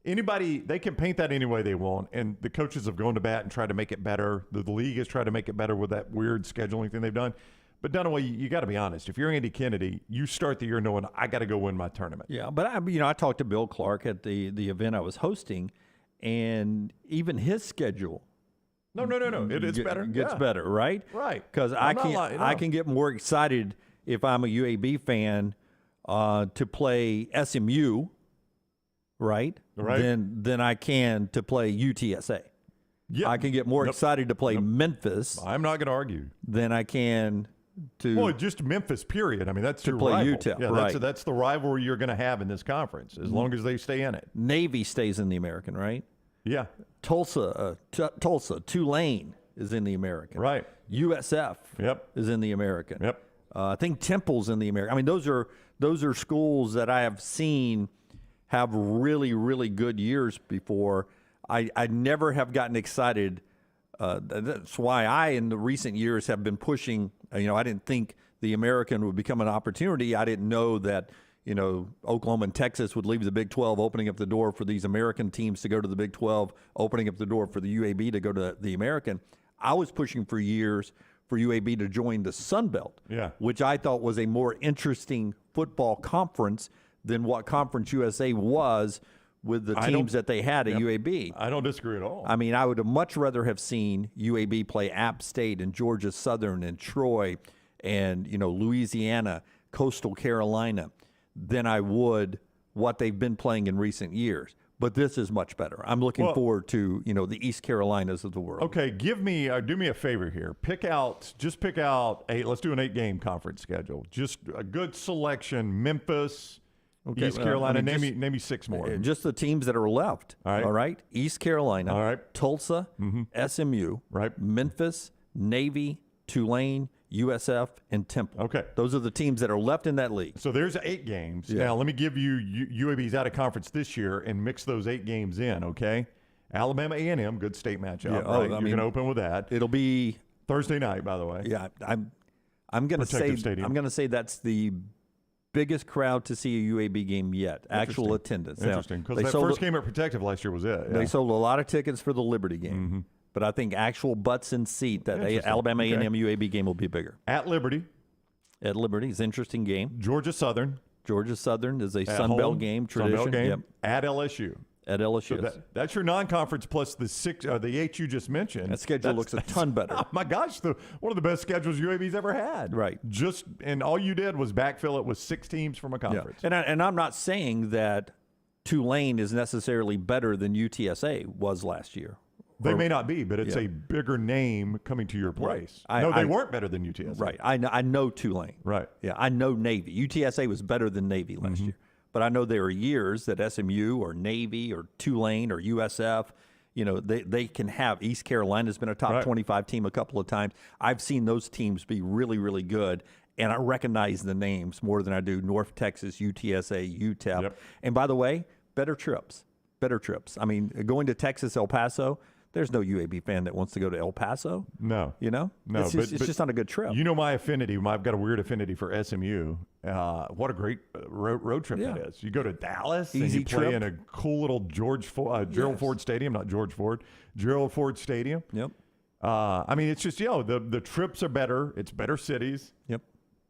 They can paint that any way they want, and the coaches have gone to bat and tried to make it better. The league has tried to make it better with that weird scheduling thing they've done. But Dunaway, you got to be honest. If you're Andy Kennedy, you start the year knowing I got to go win my tournament. Yeah, but I talked to Bill Clark at the event I was hosting, and even his schedule. No. It's better. It gets better, right? Right. Because I can get more excited if I'm a UAB fan to play SMU, right? Than I can to play UTSA. Yeah. I can get more excited to play Memphis. I'm not going to argue. Than I can to just Memphis. Period. I mean, that's your play rival. UTEP. Yeah, right. That's the rivalry you're going to have in this conference as long as they stay in it. Navy stays in the American, right? Yeah. Tulsa, Tulane is in the American. Right. USF is in the American. Yep. I think Temple's in the American. I mean, those are schools that I have seen have really, really good years before. I never have gotten excited. That's why I, in the recent years, have been pushing. I didn't think the American would become an opportunity. I didn't know that Oklahoma and Texas would leave the Big 12, opening up the door for these American teams to go to the Big 12, opening up the door for the UAB to go to the American. I was pushing for years for UAB to join the Sun Belt, which I thought was a more interesting football conference than what Conference USA was with the teams that they had at UAB. I don't disagree at all. I mean, I would have much rather have seen UAB play App State and Georgia Southern and Troy and, Louisiana, Coastal Carolina than I would what they've been playing in recent years. But this is much better. I'm looking forward to, the East Carolinas of the world. Okay, do me a favor here. Pick out let's do an 8-game conference schedule. Just a good selection. Memphis, East Carolina. Name me 6 more. Just the teams that are left. All right. East Carolina. All right. Tulsa, SMU. Right. Memphis, Navy, Tulane, USF, and Temple. Okay. Those are the teams that are left in that league. So there's 8 games. Yeah. Now, let me give you UAB's out of conference this year and mix those 8 games in, okay? Alabama A&M, good state matchup. Yeah, right? You're going to open with that. It'll be Thursday night, by the way. Yeah, I'm going to say that's the biggest crowd to see a UAB game yet. Actual attendance. Interesting, because that first game at Protective last year was it. Yeah. They sold a lot of tickets for the Liberty game. But I think actual butts in seat, that Alabama A&M UAB game will be bigger. At Liberty. At Liberty. It's an interesting game. Georgia Southern is a Sun Belt game tradition. Sun Belt game. Yep. At LSU. At LSU. So that's your non-conference plus the 8 you just mentioned. That schedule looks a ton better. Oh my gosh, one of the best schedules UAB's ever had. Right. And all you did was backfill it with 6 teams from a conference. Yeah. And I'm not saying that Tulane is necessarily better than UTSA was last year. They may not be, but it's a bigger name coming to your place. Right. They weren't better than UTSA. Right. I know Tulane. Right. Yeah, I know Navy. UTSA was better than Navy last year. But I know there are years that SMU or Navy or Tulane or USF, they can have. East Carolina's been a top 25 team a couple of times. I've seen those teams be really, really good. And I recognize the names more than I do North Texas, UTSA, UTEP. Yep. And by the way, better trips. I mean, going to Texas, El Paso, there's no UAB fan that wants to go to El Paso. No. No. It's just not a good trip. You know my affinity. I've got a weird affinity for SMU. What a great road trip that is. You go to Dallas and you play in a cool little Gerald Ford Stadium. Not George Ford. Gerald Ford Stadium. Yep. I mean, it's just, the trips are better. It's better cities. Yep.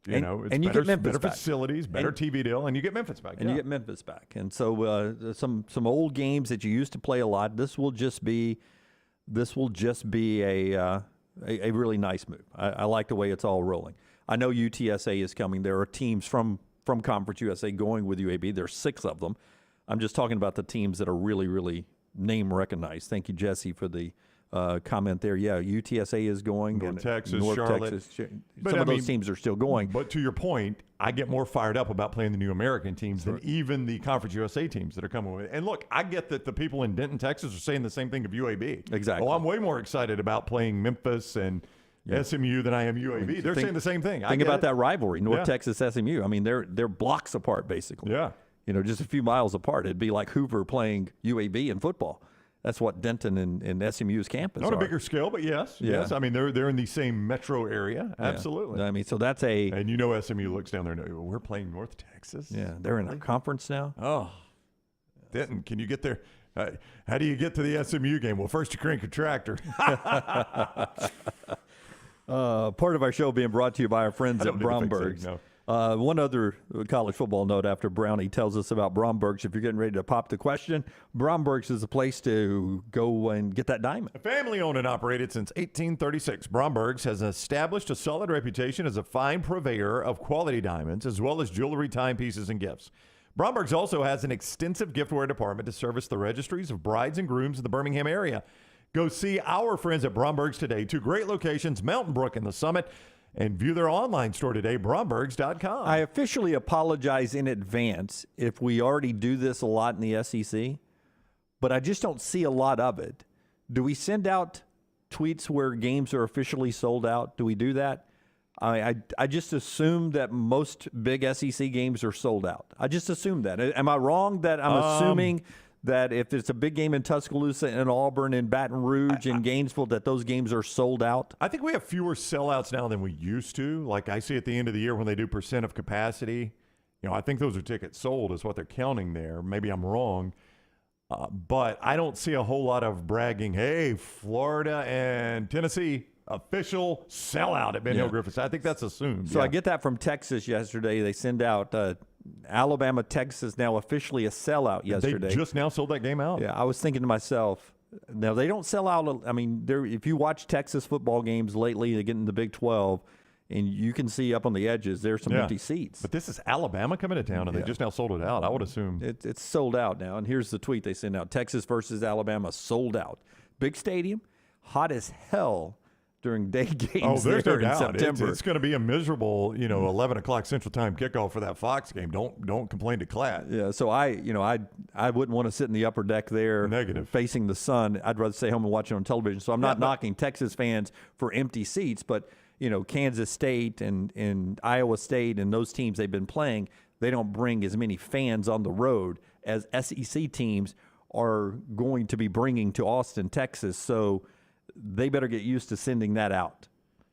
You know, it's and you better, get Memphis better back. facilities, better TV deal, and you get Memphis back. And you get Memphis back. And so some old games that you used to play a lot. This will just be a really nice move. I like the way it's all rolling. I know UTSA is coming. There are teams from Conference USA going with UAB. There's 6 of them. I'm just talking about the teams that are really, really name recognized. Thank you, Jesse, for the comment there. Yeah, UTSA is going. North Texas, North Charlotte. Texas. Some of those teams are still going. But to your point, I get more fired up about playing the new American teams than even the Conference USA teams that are coming with it. And look, I get that the people in Denton, Texas are saying the same thing of UAB. Exactly. Oh, I'm way more excited about playing Memphis and SMU than I am UAB. They're saying the same thing. Think about that rivalry, North Texas, SMU. I mean, they're blocks apart, basically. Yeah. You know, just a few miles apart. It'd be like Hoover playing UAB in football. That's what Denton and SMU's campus Not are. a bigger scale, but yes. I mean, they're in the same metro area. Absolutely. I mean, so that's And you know SMU looks down there and goes, we're playing North Texas? Yeah, they're in a conference now. Oh. Denton, can you get there? How do you get to the SMU game? Well, first you crank a tractor. Part of our show being brought to you by our friends at Bromberg's. One other college football note after Brownie tells us about Bromberg's. If you're getting ready to pop the question, Bromberg's is a place to go and get that diamond. Family owned and operated since 1836, Bromberg's has established a solid reputation as a fine purveyor of quality diamonds as well as jewelry, timepieces, and gifts. Bromberg's also has an extensive giftware department to service the registries of brides and grooms in the Birmingham area. Go see our friends at Bromberg's today. 2 great locations, Mountain Brook and the Summit. And view their online store today, brombergs.com. I officially apologize in advance if we already do this a lot in the SEC, but I just don't see a lot of it. Do we send out tweets where games are officially sold out? Do we do that? I just assume that most big SEC games are sold out. I just assume that. Am I wrong that I'm assuming that if it's a big game in Tuscaloosa and Auburn and Baton Rouge and Gainesville, that those games are sold out? I think we have fewer sellouts now than we used to. Like I see at the end of the year when they do percent of capacity, you know, I think those are tickets sold is what they're counting there. Maybe I'm wrong. But I don't see a whole lot of bragging, hey, Florida and Tennessee, official sellout at Ben Hill Griffith. I think that's assumed. So I get that from Texas yesterday. They send out Alabama, Texas now officially a sellout yesterday. They just now sold that game out. Yeah, I was thinking to myself, now they don't sell out. I mean, if you watch Texas football games lately, they get in the Big 12, and you can see up on the edges there's some empty seats. But this is Alabama coming to town, and they just now sold it out. I would assume it's sold out now. And here's the tweet they send out: Texas versus Alabama sold out. Big stadium, hot as hell during day games. There's no in doubt. September. It's going to be a miserable, 11 o'clock Central Time kickoff for that Fox game. Don't complain to Clatt. Yeah, so I wouldn't want to sit in the upper deck there, facing the sun. I'd rather stay home and watch it on television. So I'm not knocking Texas fans for empty seats, but Kansas State and Iowa State and those teams they've been playing, they don't bring as many fans on the road as SEC teams are going to be bringing to Austin, Texas. So they better get used to sending that out.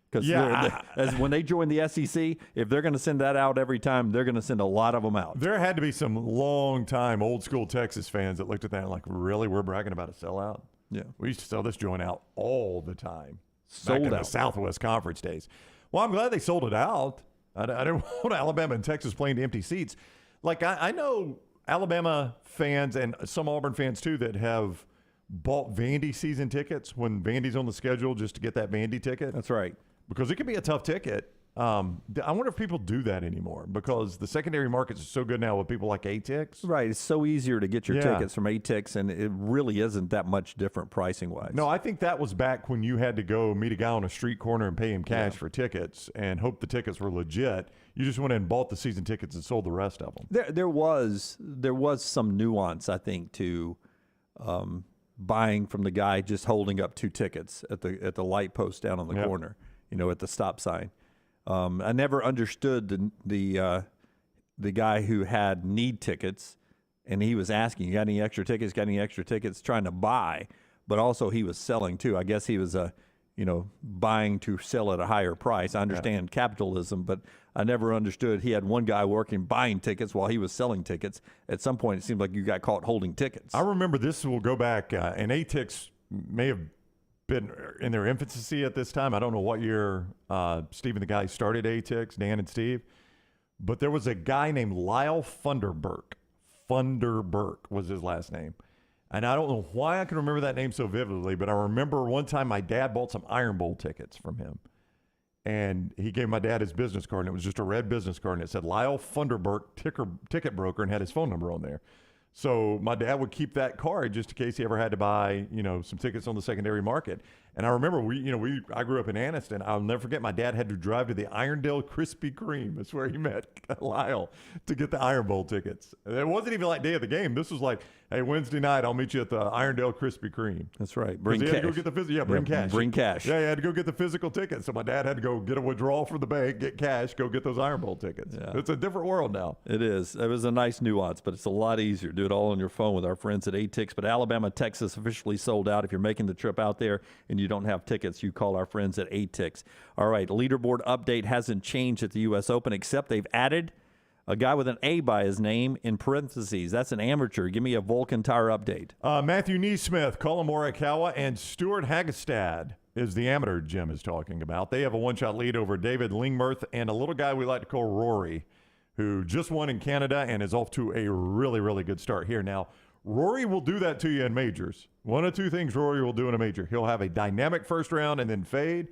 Because when they join the SEC, if they're going to send that out every time, they're going to send a lot of them out. There had to be some long-time old-school Texas fans that looked at that and like, really, we're bragging about a sellout? Yeah. We used to sell this joint out all the time. Sold back in out. the Southwest Conference days. Well, I'm glad they sold it out. I didn't want Alabama and Texas playing to empty seats. Like, I know Alabama fans and some Auburn fans, too, that have bought Vandy season tickets when Vandy's on the schedule just to get that Vandy ticket. That's right. Because it can be a tough ticket. I wonder if people do that anymore because the secondary markets are so good now with people like ATIX. Right. It's so easier to get your tickets from ATIX, and it really isn't that much different pricing-wise. No, I think that was back when you had to go meet a guy on a street corner and pay him cash for tickets and hope the tickets were legit. You just went in and bought the season tickets and sold the rest of them. There was some nuance, I think, to buying from the guy just holding up 2 tickets at the light post down on the corner, at the stop sign. I never understood the guy who had need tickets, and he was asking, "You got any extra tickets? Got any extra tickets?" Trying to buy, but also he was selling too. I guess he was buying to sell at a higher price. I understand capitalism, but I never understood. He had one guy working buying tickets while he was selling tickets. At some point, it seemed like you got caught holding tickets. I remember this will go back, and ATIX may have been in their infancy at this time. I don't know what year Steve and the guys started ATIX, Dan and Steve. But there was a guy named Lyle Funderburk. Funderburk was his last name. And I don't know why I can remember that name so vividly, but I remember one time my dad bought some Iron Bowl tickets from him. And he gave my dad his business card, and it was just a red business card, and it said Lyle Funderburk, ticket broker, and had his phone number on there. So my dad would keep that card just in case he ever had to buy, some tickets on the secondary market. And I remember I grew up in Anniston. I'll never forget my dad had to drive to the Irondale Krispy Kreme. That's where he met Lyle to get the Iron Bowl tickets. It wasn't even like day of the game. This was like, hey, Wednesday night, I'll meet you at the Irondale Krispy Kreme. That's right. Bring cash. Had to go get the bring cash. Bring cash. Yeah, he had to go get the physical tickets. So my dad had to go get a withdrawal from the bank, get cash, go get those Iron Bowl tickets. Yeah. It's a different world now. It is. It was a nice nuance, but it's a lot easier. Do it all on your phone with our friends at ATIX. But Alabama, Texas officially sold out. If you're making the trip out there and you don't have tickets, you call our friends at ATIX. All right, leaderboard update hasn't changed at the U.S. Open, except they've added a guy with an A by his name in parentheses. That's an amateur. Give me a Vulcan Tire update. Matthew Neesmith, Colin Morikawa, and Stuart Hagestad is the amateur Jim is talking about. They have a one-shot lead over David Lingmerth and a little guy we like to call Rory, who just won in Canada and is off to a really, really good start here. Now, Rory will do that to you in majors. One of two things Rory will do in a major. He'll have a dynamic first round and then fade,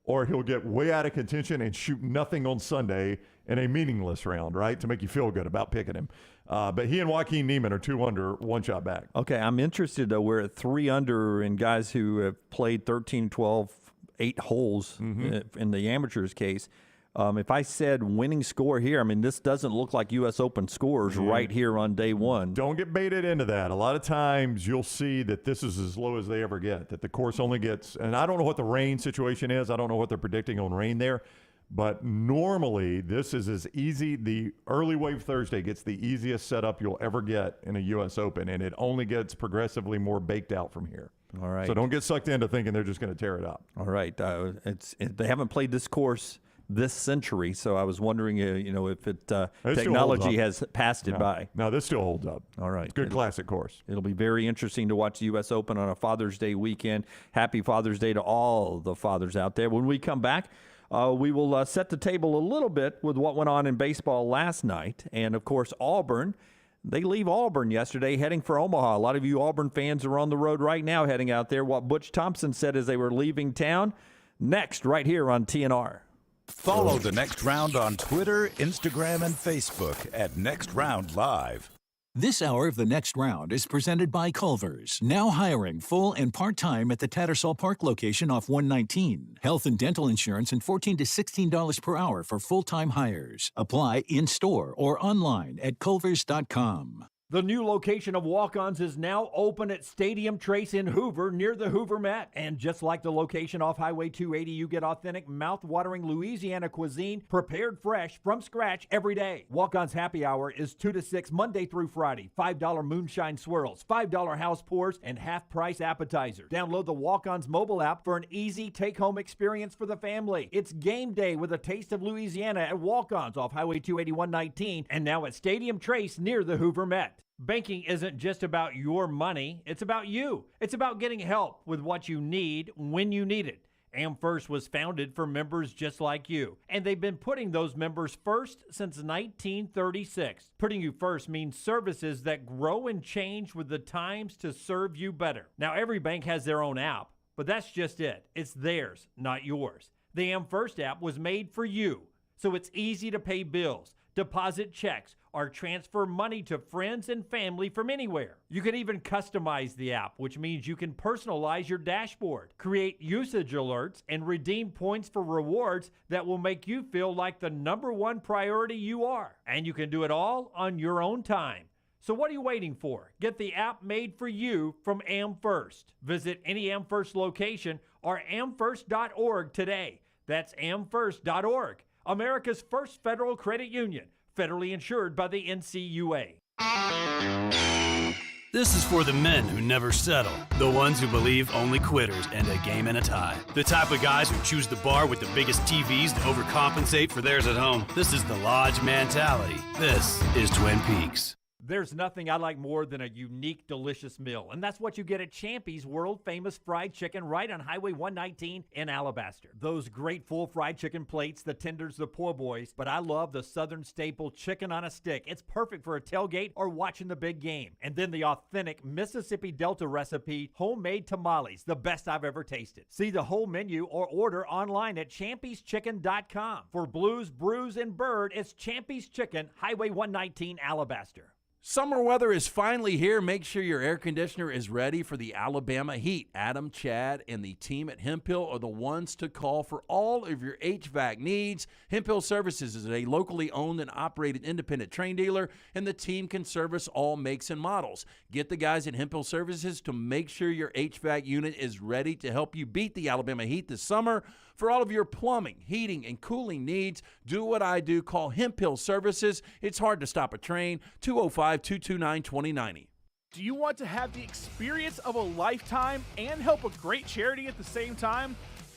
or he'll get way out of contention and shoot nothing on Sunday in a meaningless round, right, to make you feel good about picking him. But he and Joaquin Niemann are 2 under, one shot back. Okay, I'm interested, though. We're at 3 under in guys who have played 13, 12, 8 holes in the amateurs case. If I said winning score here, I mean, this doesn't look like U.S. Open scores right here on day one. Don't get baited into that. A lot of times you'll see that this is as low as they ever get, that the course only gets, and I don't know what the rain situation is. I don't know what they're predicting on rain there. But normally this is as easy. The early wave Thursday gets the easiest setup you'll ever get in a U.S. Open, and it only gets progressively more baked out from here. All right. So don't get sucked into thinking they're just going to tear it up. All right. They haven't played this course this century, so I was wondering, if technology has passed it by. No, this still holds up. All right. It's a good classic course. It'll be very interesting to watch the U.S. Open on a Father's Day weekend. Happy Father's Day to all the fathers out there. When we come back, we will set the table a little bit with what went on in baseball last night. And, of course, Auburn. They leave Auburn yesterday heading for Omaha. A lot of you Auburn fans are on the road right now heading out there. What Butch Thompson said as they were leaving town. Next, right here on TNR. Follow The Next Round on Twitter, Instagram, and Facebook at Next Round Live. This hour of The Next Round is presented by Culver's, now hiring full and part-time at the Tattersall Park location off 119. Health and dental insurance and $14 to $16 per hour for full-time hires. Apply in-store or online at culvers.com. The new location of Walk-Ons is now open at Stadium Trace in Hoover, near the Hoover Met. And just like the location off Highway 280, you get authentic, mouth-watering Louisiana cuisine prepared fresh from scratch every day. Walk-Ons Happy Hour is 2 to 6 Monday through Friday. $5 moonshine swirls, $5 house pours, and half-price appetizers. Download the Walk-Ons mobile app for an easy take-home experience for the family. It's game day with a taste of Louisiana at Walk-Ons off Highway 281-19 and now at Stadium Trace near the Hoover Met. Banking isn't just about your money, it's about you. It's about getting help with what you need when you need it. AmFirst was founded for members just like you, and they've been putting those members first since 1936. Putting you first means services that grow and change with the times to serve you better. Now, every bank has their own app, but that's just it. It's theirs, not yours. The AmFirst app was made for you, so it's easy to pay bills, deposit checks, or transfer money to friends and family from anywhere. You can even customize the app, which means you can personalize your dashboard, create usage alerts, and redeem points for rewards that will make you feel like the #1 priority you are. And you can do it all on your own time. So what are you waiting for? Get the app made for you from AmFirst. Visit any AmFirst location or amfirst.org today. That's amfirst.org, America's first federal credit union. Federally insured by the NCUA. This is for the men who never settle. The ones who believe only quitters end a game in a tie. The type of guys who choose the bar with the biggest TVs to overcompensate for theirs at home. This is the Lodge mentality. This is Twin Peaks. There's nothing I like more than a unique, delicious meal, and that's what you get at Champy's world-famous fried chicken right on Highway 119 in Alabaster. Those great full fried chicken plates, the tenders, the po' boys, but I love the Southern staple chicken on a stick. It's perfect for a tailgate or watching the big game. And then the authentic Mississippi Delta recipe, homemade tamales, the best I've ever tasted. See the whole menu or order online at champy'schicken.com. For Blues, Brews, and Bird, it's Champy's Chicken, Highway 119, Alabaster. Summer weather is finally here. Make sure your air conditioner is ready for the Alabama heat. Adam, Chad, and the team at Hemphill are the ones to call for all of your HVAC needs. Hemphill Services is a locally owned and operated independent train dealer, and the team can service all makes and models. Get the guys at Hemphill Services to make sure your HVAC unit is ready to help you beat the Alabama heat this summer. For all of your plumbing, heating, and cooling needs, do what I do. Call Hemphill Services. It's hard to stop a train. 205-229-2090. Do you want to have the experience of a lifetime and help a great charity at the same time?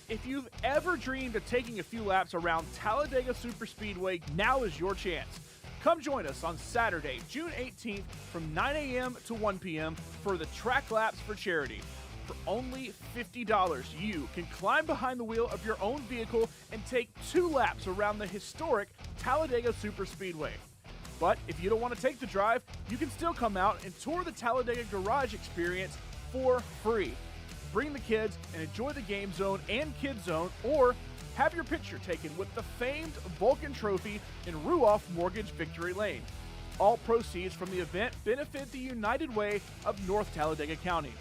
If you've ever dreamed of taking a few laps around Talladega Superspeedway, now is your chance. Come join us on Saturday, June 18th from 9 a.m. to 1 p.m. for the Track Laps for Charity. For only $50, you can climb behind the wheel of your own vehicle and take 2 laps around the historic Talladega Superspeedway. But if you don't want to take the drive, you can still come out and tour the Talladega Garage experience for free. Bring the kids and enjoy the Game Zone and Kids Zone, or have your picture taken with the famed Vulcan Trophy in Ruoff Mortgage Victory Lane. All proceeds from the event benefit the United Way of North Talladega County.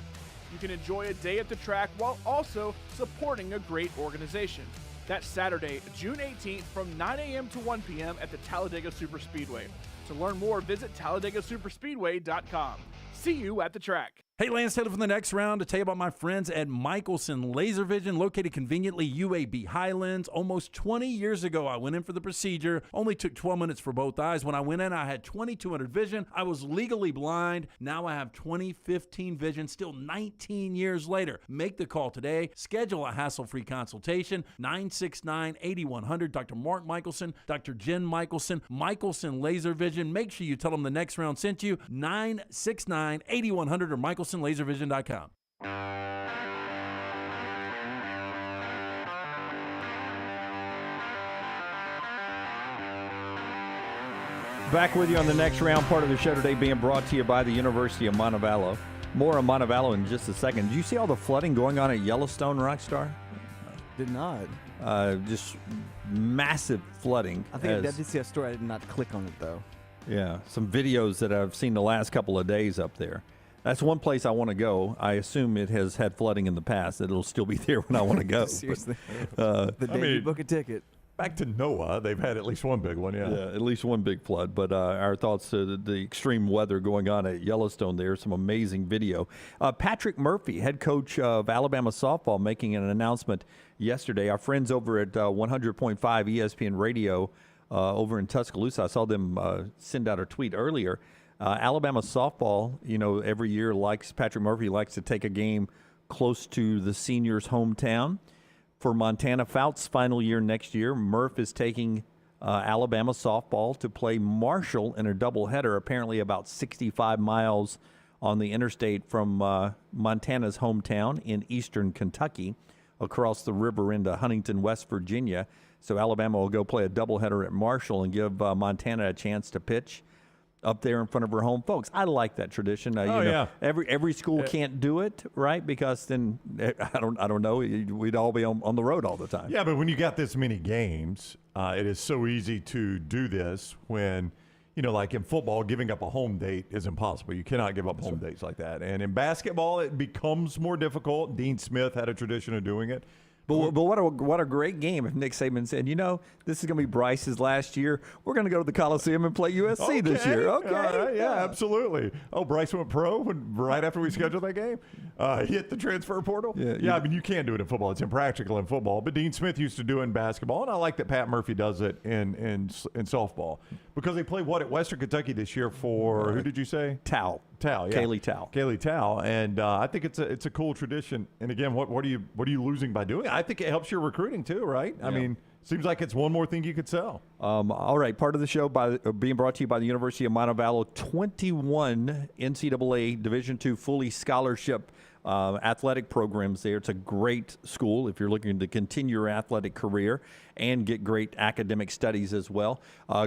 You can enjoy a day at the track while also supporting a great organization. That's Saturday, June 18th from 9 a.m. to 1 p.m. at the Talladega Superspeedway. To learn more, visit TalladagaSuperspeedway.com. See you at the track. Hey, Lance Taylor from the next round to tell you about my friends at Michelson Laser Vision, located conveniently UAB Highlands. Almost 20 years ago, I went in for the procedure. Only took 12 minutes for both eyes. When I went in, I had 20/200 vision. I was legally blind. Now I have 20/15 vision, still 19 years later. Make the call today. Schedule a hassle-free consultation. 969-8100. Dr. Mark Michelson, Dr. Jen Michelson, Michelson Laser Vision. Make sure you tell them the next round sent you. 969-8100 or MichelsonLaserVision.com. Back with you on the next round, part of the show today being brought to you by the University of Montevallo. More on Montevallo in just a second. Did you see all the flooding going on at Yellowstone, Rockstar? Did not. Just massive flooding. I think I did see a story. I did not click on it, though. Yeah, some videos that I've seen the last couple of days up there. That's one place I want to go. I assume it has had flooding in the past. It'll still be there when I want to go. Seriously. The day you book a ticket. Back to Noah, they've had at least one big one, yeah. Yeah, at least one big flood. But our thoughts to the extreme weather going on at Yellowstone there. Some amazing video. Patrick Murphy, head coach of Alabama softball, making an announcement yesterday. Our friends over at 100.5 ESPN Radio over in Tuscaloosa, I saw them send out a tweet earlier. Alabama softball, every year Patrick Murphy likes to take a game close to the seniors' hometown. For Montana Fout's final year next year, Murph is taking Alabama softball to play Marshall in a doubleheader, apparently about 65 miles on the interstate from Montana's hometown in eastern Kentucky, across the river into Huntington, West Virginia. So Alabama will go play a doubleheader at Marshall and give Montana a chance to pitch up there in front of her home folks. I like that tradition. Yeah. Every school can't do it, right? Because then I don't know. We'd all be on the road all the time. Yeah, but when you got this many games, it is so easy to do this when, like in football, giving up a home date is impossible. You cannot give up home dates like that. And in basketball, it becomes more difficult. Dean Smith had a tradition of doing it. But what a great game if Nick Saban said, this is going to be Bryce's last year. We're going to go to the Coliseum and play USC this year. Okay. Yeah, absolutely. Oh, Bryce went pro right after we scheduled that game? Hit the transfer portal? Yeah, I mean, you can't do it in football. It's impractical in football. But Dean Smith used to do it in basketball, and I like that Pat Murphy does it in softball. Because they play at Western Kentucky this year for, who did you say? Tao, yeah. Kaylee Tao. And I think it's a cool tradition. And again, what are you losing by doing it? I think it helps your recruiting too, right? Yeah. I mean, Seems like it's one more thing you could sell. All right, part of the show being brought to you by the University of Montevallo. 21 NCAA Division II fully scholarship athletic programs there. It's a great school if you're looking to continue your athletic career and get great academic studies as well.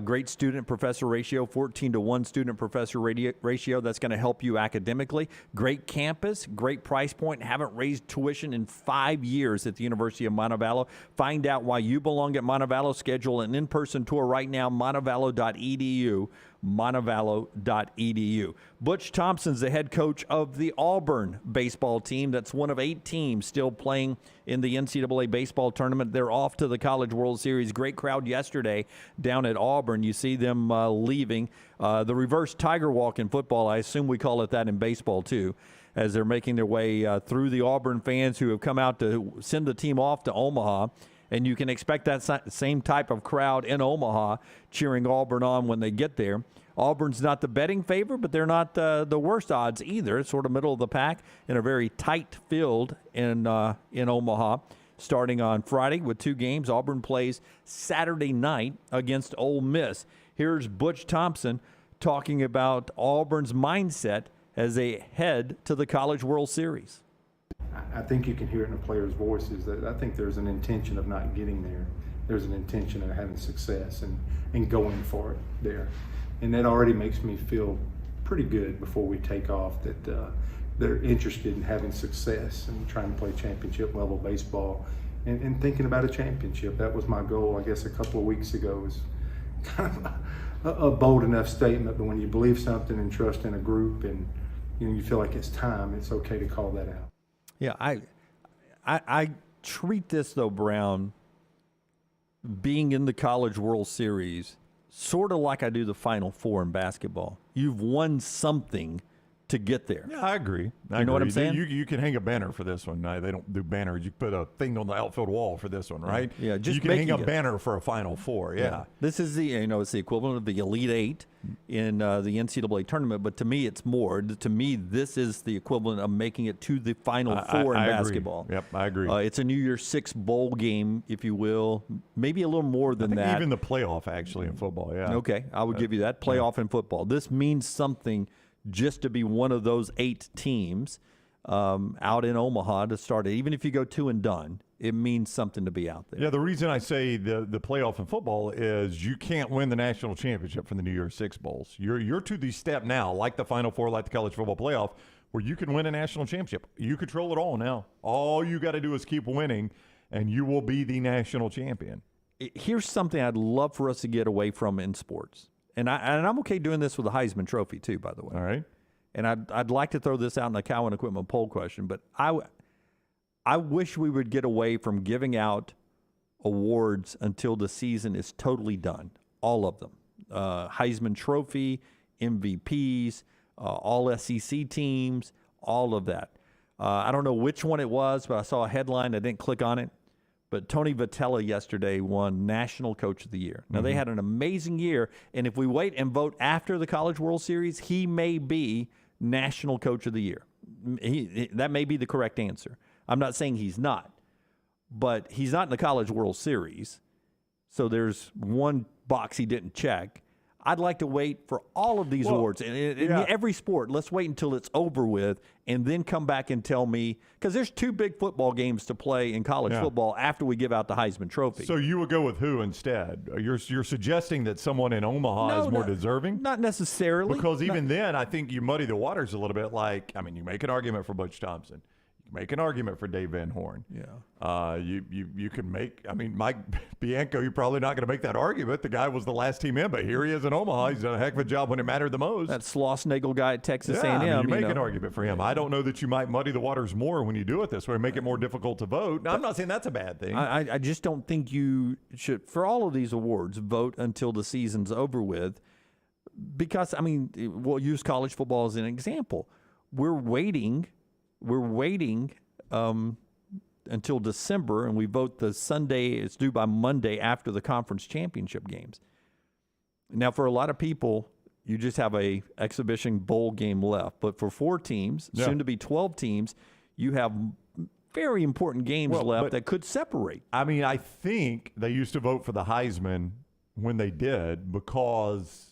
Great student-professor ratio, 14-to-1 student-professor ratio. That's going to help you academically. Great campus, great price point. Haven't raised tuition in 5 years at the University of Montevallo. Find out why you belong at Montevallo. Schedule an in-person tour right now, montevallo.edu. montevallo.edu. Butch Thompson's the head coach of the Auburn baseball team. That's one of 8 teams still playing in the NCAA baseball tournament. They're off to the College World Series. Great crowd yesterday down at Auburn. You see them leaving. The reverse tiger walk in football, I assume we call it that in baseball too, as they're making their way through the Auburn fans who have come out to send the team off to Omaha. And you can expect that same type of crowd in Omaha cheering Auburn on when they get there. Auburn's not the betting favorite, but they're not the worst odds either. It's sort of middle of the pack in a very tight field in Omaha. Starting on Friday with 2 games, Auburn plays Saturday night against Ole Miss. Here's Butch Thompson talking about Auburn's mindset as they head to the College World Series. I think you can hear it in the players' voices that I think there's an intention of not getting there. There's an intention of having success and going for it there. And that already makes me feel pretty good before we take off that they're interested in having success and trying to play championship level baseball and thinking about a championship. That was my goal, I guess, a couple of weeks ago. Was kind of a bold enough statement, but when you believe something and trust in a group and you feel like it's time, it's okay to call that out. Yeah, I treat this, though, Brown, being in the College World Series, sort of like I do the Final Four in basketball. You've won something to get there. Yeah, I agree. You know what I'm saying? You can hang a banner for this one. No, they don't do banners. You put a thing on the outfield wall for this one, right? Yeah, just you can hang a banner for a Final Four. Yeah. This is it's the equivalent of the Elite Eight in the NCAA tournament, but to me, it's more. To me, this is the equivalent of making it to the Final Four in basketball. Yep, I agree. It's a New Year's Six bowl game, if you will, maybe a little more than that. Even the playoff, actually, in football. Yeah. Okay, I would give you that playoff in football. This means something. Just to be one of those 8 teams out in Omaha to start it. Even if you go 2 and done, it means something to be out there. Yeah, the reason I say the playoff in football is you can't win the national championship from the New Year's Six bowls. You're to the step now, like the Final Four, like the college football playoff, where you can win a national championship. You control it all now. All you got to do is keep winning, and you will be the national champion. Here's something I'd love for us to get away from in sports. And I'm okay doing this with the Heisman Trophy, too, by the way. All right. And I'd like to throw this out in the Cowan Equipment poll question, but I wish we would get away from giving out awards until the season is totally done, all of them. Heisman Trophy, MVPs, all SEC teams, all of that. I don't know which one it was, but I saw a headline. I didn't click on it. But Tony Vitello yesterday won National Coach of the Year. Now, they had an amazing year, and if we wait and vote after the College World Series, he may be National Coach of the Year. That may be the correct answer. I'm not saying he's not, but he's not in the College World Series, so there's one box he didn't check. I'd like to wait for all of these awards. In every sport, let's wait until it's over with and then come back and tell me, because there's 2 big football games to play in college football after we give out the Heisman Trophy. So you would go with who instead? You're suggesting that someone in Omaha is more deserving? Not necessarily. Because even then, I think you muddy the waters a little bit. You make an argument for Butch Thompson. Make an argument for Dave Van Horn. Yeah. You can make, Mike Bianco, you're probably not going to make that argument. The guy was the last team in, but here he is in Omaha. He's done a heck of a job when it mattered the most. That Schlossnagle guy at Texas A&M. You make an argument for him. I don't know that you might muddy the waters more when you do it this way, make it more difficult to vote. Now, I'm not saying that's a bad thing. I just don't think you should, for all of these awards, vote until the season's over with. Because, we'll use college football as an example. We're waiting until December, and we vote the Sunday. It's due by Monday after the conference championship games. Now, for a lot of people, you just have a exhibition bowl game left. But for 4 teams, soon to be 12 teams, you have very important games left that could separate. I mean, I think they used to vote for the Heisman when they did because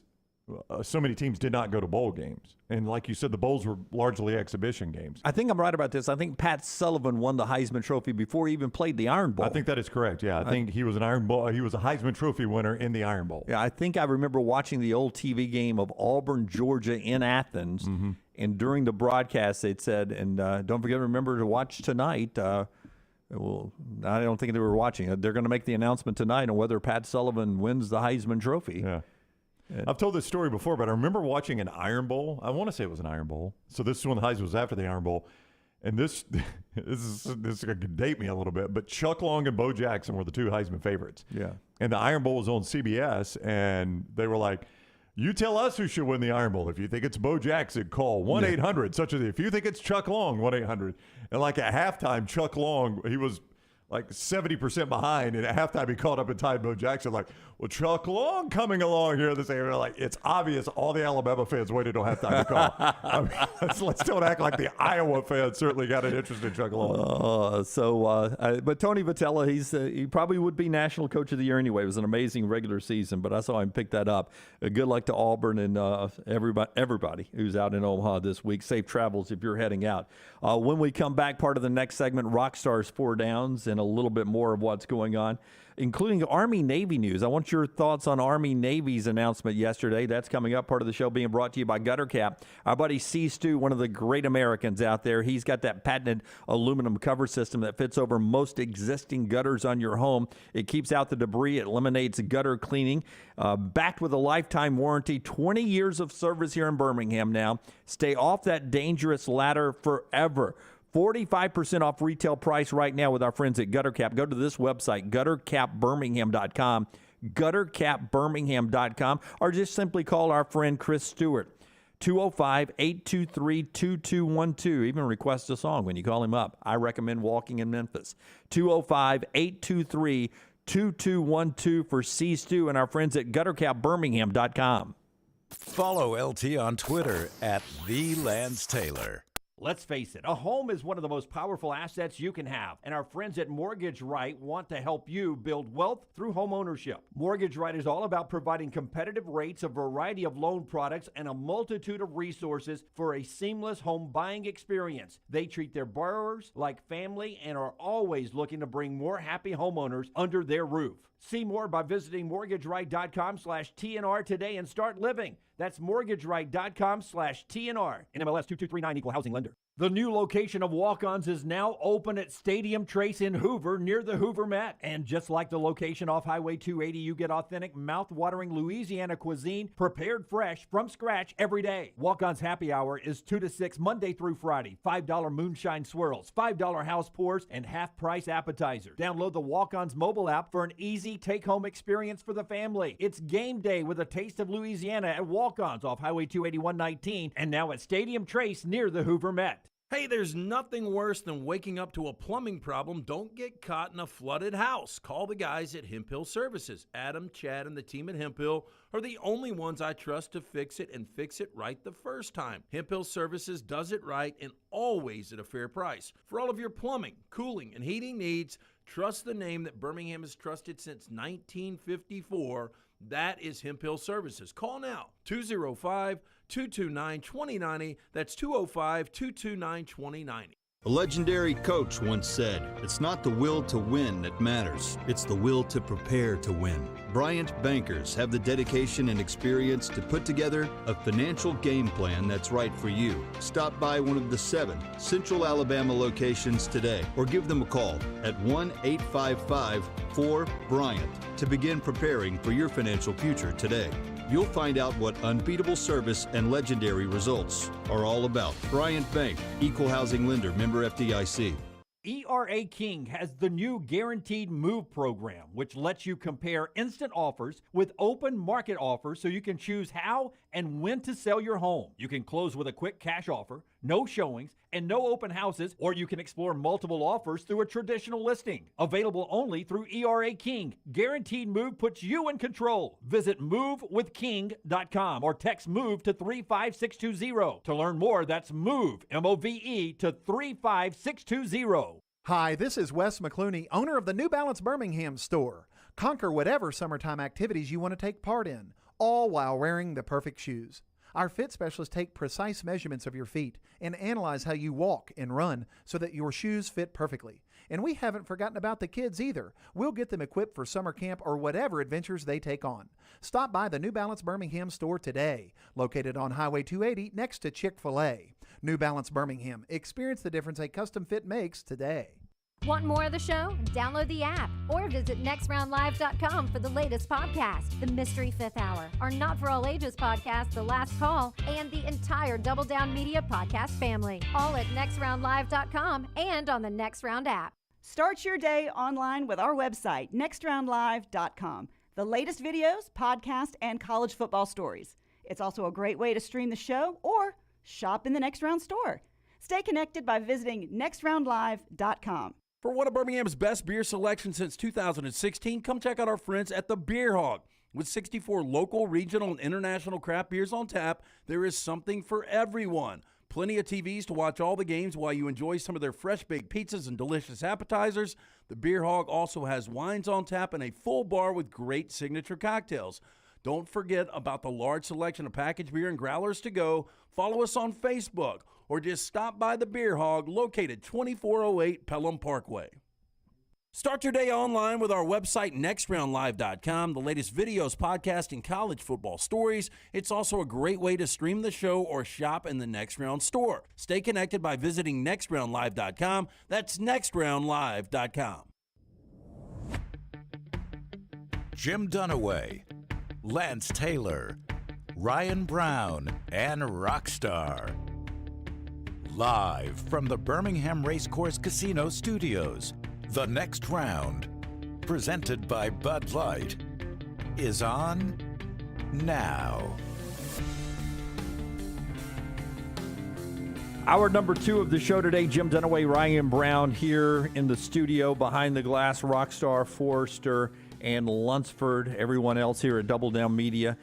so many teams did not go to bowl games. And like you said, the bowls were largely exhibition games. I think I'm right about this. I think Pat Sullivan won the Heisman Trophy before he even played the Iron Bowl. I think that is correct, yeah. I think he was an Iron Bowl. He was a Heisman Trophy winner in the Iron Bowl. Yeah, I think I remember watching the old TV game of Auburn, Georgia in Athens. Mm-hmm. And during the broadcast, they'd said, and don't forget, remember to watch tonight. Well, I don't think they were watching it. They're going to make the announcement tonight on whether Pat Sullivan wins the Heisman Trophy. Yeah. I've told this story before, but I remember watching an Iron Bowl. I want to say it was an Iron Bowl. So this is when the Heisman was after the Iron Bowl. And this is going to date me a little bit, but Chuck Long and Bo Jackson were the two Heisman favorites. Yeah. And the Iron Bowl was on CBS, and they were like, you tell us who should win the Iron Bowl. If you think it's Bo Jackson, call 1-800, such as if you think it's Chuck Long, 1-800. And like at halftime, Chuck Long, he was like 70% behind, and at halftime he caught up and tied Bo Jackson. Like, well, Chuck Long coming along here this area. Like, it's obvious all the Alabama fans waited till halftime to call. I mean, let's don't act like the Iowa fans certainly got an interest in Chuck Long. But Tony Vitello, he probably would be National Coach of the Year anyway. It was an amazing regular season, but I saw him pick that up. Good luck to Auburn and everybody who's out in Omaha this week. Safe travels if you're heading out. When we come back, part of the next segment, Rockstar's 4 Downs, and a little bit more of what's going on, including Army-Navy news. I want your thoughts on Army-Navy's announcement yesterday. That's coming up, part of the show being brought to you by Gutter Cap. Our buddy C. Stu, one of the great Americans out there, he's got that patented aluminum cover system that fits over most existing gutters on your home. It keeps out the debris. It eliminates gutter cleaning. Backed with a lifetime warranty, 20 years of service here in Birmingham now. Stay off that dangerous ladder forever. 45% off retail price right now with our friends at Gutter Cap. Go to this website, guttercapbirmingham.com, guttercapbirmingham.com, or just simply call our friend Chris Stewart, 205-823-2212. Even request a song when you call him up. I recommend Walking in Memphis. 205-823-2212 for C. Stu and our friends at guttercapbirmingham.com. Follow LT on Twitter at @TheLanceTaylor. Let's face it, a home is one of the most powerful assets you can have, and our friends at Mortgage Right want to help you build wealth through home ownership. Mortgage Right is all about providing competitive rates, a variety of loan products, and a multitude of resources for a seamless home buying experience. They treat their borrowers like family and are always looking to bring more happy homeowners under their roof. See more by visiting mortgageright.com/TNR today and start living. That's mortgageright.com/TNR. NMLS 2239, Equal Housing Lender. The new location of Walk-Ons is now open at Stadium Trace in Hoover, near the Hoover Met. And just like the location off Highway 280, you get authentic, mouth-watering Louisiana cuisine prepared fresh from scratch every day. Walk-Ons Happy Hour is 2 to 6 Monday through Friday. $5 moonshine swirls, $5 house pours, and half-price appetizers. Download the Walk-Ons mobile app for an easy take-home experience for the family. It's game day with a taste of Louisiana at Walk-Ons off Highway 281-19 and now at Stadium Trace near the Hoover Met. Hey, there's nothing worse than waking up to a plumbing problem. Don't get caught in a flooded house. Call the guys at Hemp Hill Services. Adam, Chad, and the team at Hemp Hill are the only ones I trust to fix it and fix it right the first time. Hemp Hill Services does it right and always at a fair price. For all of your plumbing, cooling, and heating needs, trust the name that Birmingham has trusted since 1954. That is Hemp Hill Services. Call now, 205-229-2090. That's 205-229-2090. A legendary coach once said, "It's not the will to win that matters, it's the will to prepare to win." Bryant bankers have the dedication and experience to put together a financial game plan that's right for you. Stop by one of the 7 Central Alabama locations today or give them a call at 1-855-4-BRYANT to begin preparing for your financial future today. You'll find out what unbeatable service and legendary results are all about. Bryant Bank, Equal Housing Lender, member FDIC. ERA King has the new Guaranteed Move program, which lets you compare instant offers with open market offers so you can choose how and when to sell your home. You can close with a quick cash offer, no showings, and no open houses, or you can explore multiple offers through a traditional listing. Available only through ERA King. Guaranteed Move puts you in control. Visit movewithking.com or text MOVE to 35620. To learn more, that's MOVE, M-O-V-E, to 35620. Hi, this is Wes McClooney, owner of the New Balance Birmingham store. Conquer whatever summertime activities you want to take part in, all while wearing the perfect shoes. Our fit specialists take precise measurements of your feet and analyze how you walk and run so that your shoes fit perfectly. And we haven't forgotten about the kids either. We'll get them equipped for summer camp or whatever adventures they take on. Stop by the New Balance Birmingham store today, located on Highway 280 next to Chick-fil-A. New Balance Birmingham. Experience the difference a custom fit makes today. Want more of the show? Download the app or visit nextroundlive.com for the latest podcast, The Mystery Fifth Hour, our Not For All Ages podcast, The Last Call, and the entire Double Down Media podcast family. All at nextroundlive.com and on the Next Round app. Start your day online with our website, nextroundlive.com. The latest videos, podcasts, and college football stories. It's also a great way to stream the show or shop in the Next Round store. Stay connected by visiting nextroundlive.com. For one of Birmingham's best beer selections since 2016, come check out our friends at the Beer Hog. With 64 local, regional, and international craft beers on tap, there is something for everyone. Plenty of TVs to watch all the games while you enjoy some of their fresh-baked pizzas and delicious appetizers. The Beer Hog also has wines on tap and a full bar with great signature cocktails. Don't forget about the large selection of packaged beer and growlers to go. Follow us on Facebook or just stop by the Beer Hog located 2408 Pelham Parkway. Start your day online with our website, nextroundlive.com, the latest videos, podcasts, and college football stories. It's also a great way to stream the show or shop in the Next Round store. Stay connected by visiting nextroundlive.com. That's nextroundlive.com. Jim Dunaway, Lance Taylor, Ryan Brown, and Rockstar. Live from the Birmingham Racecourse Casino Studios, The Next Round, presented by Bud Light, is on now. Hour number 2 of the show today, Jim Dunaway, Ryan Brown here in the studio, behind the glass, Rockstar, Forrester, and Lunsford, everyone else here at Double Down Media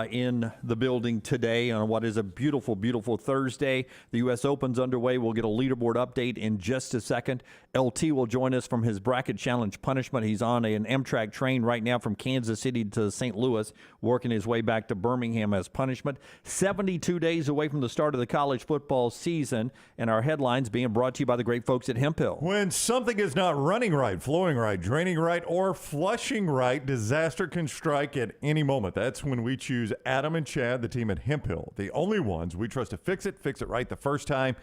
in the building today on what is a beautiful, beautiful Thursday. The U.S. Open's underway. We'll get a leaderboard update in just a second. LT will join us from his bracket challenge punishment. He's on an Amtrak train right now from Kansas City to St. Louis, working his way back to Birmingham as punishment. 72 days away from the start of the college football season, and our headlines being brought to you by the great folks at Hemp Hill. When something is not running right, flowing right, draining right, or flushing right, disaster can strike at any moment. That's when we choose Adam and Chad, the team at Hemp Hill, the only ones we trust to fix it right the first time.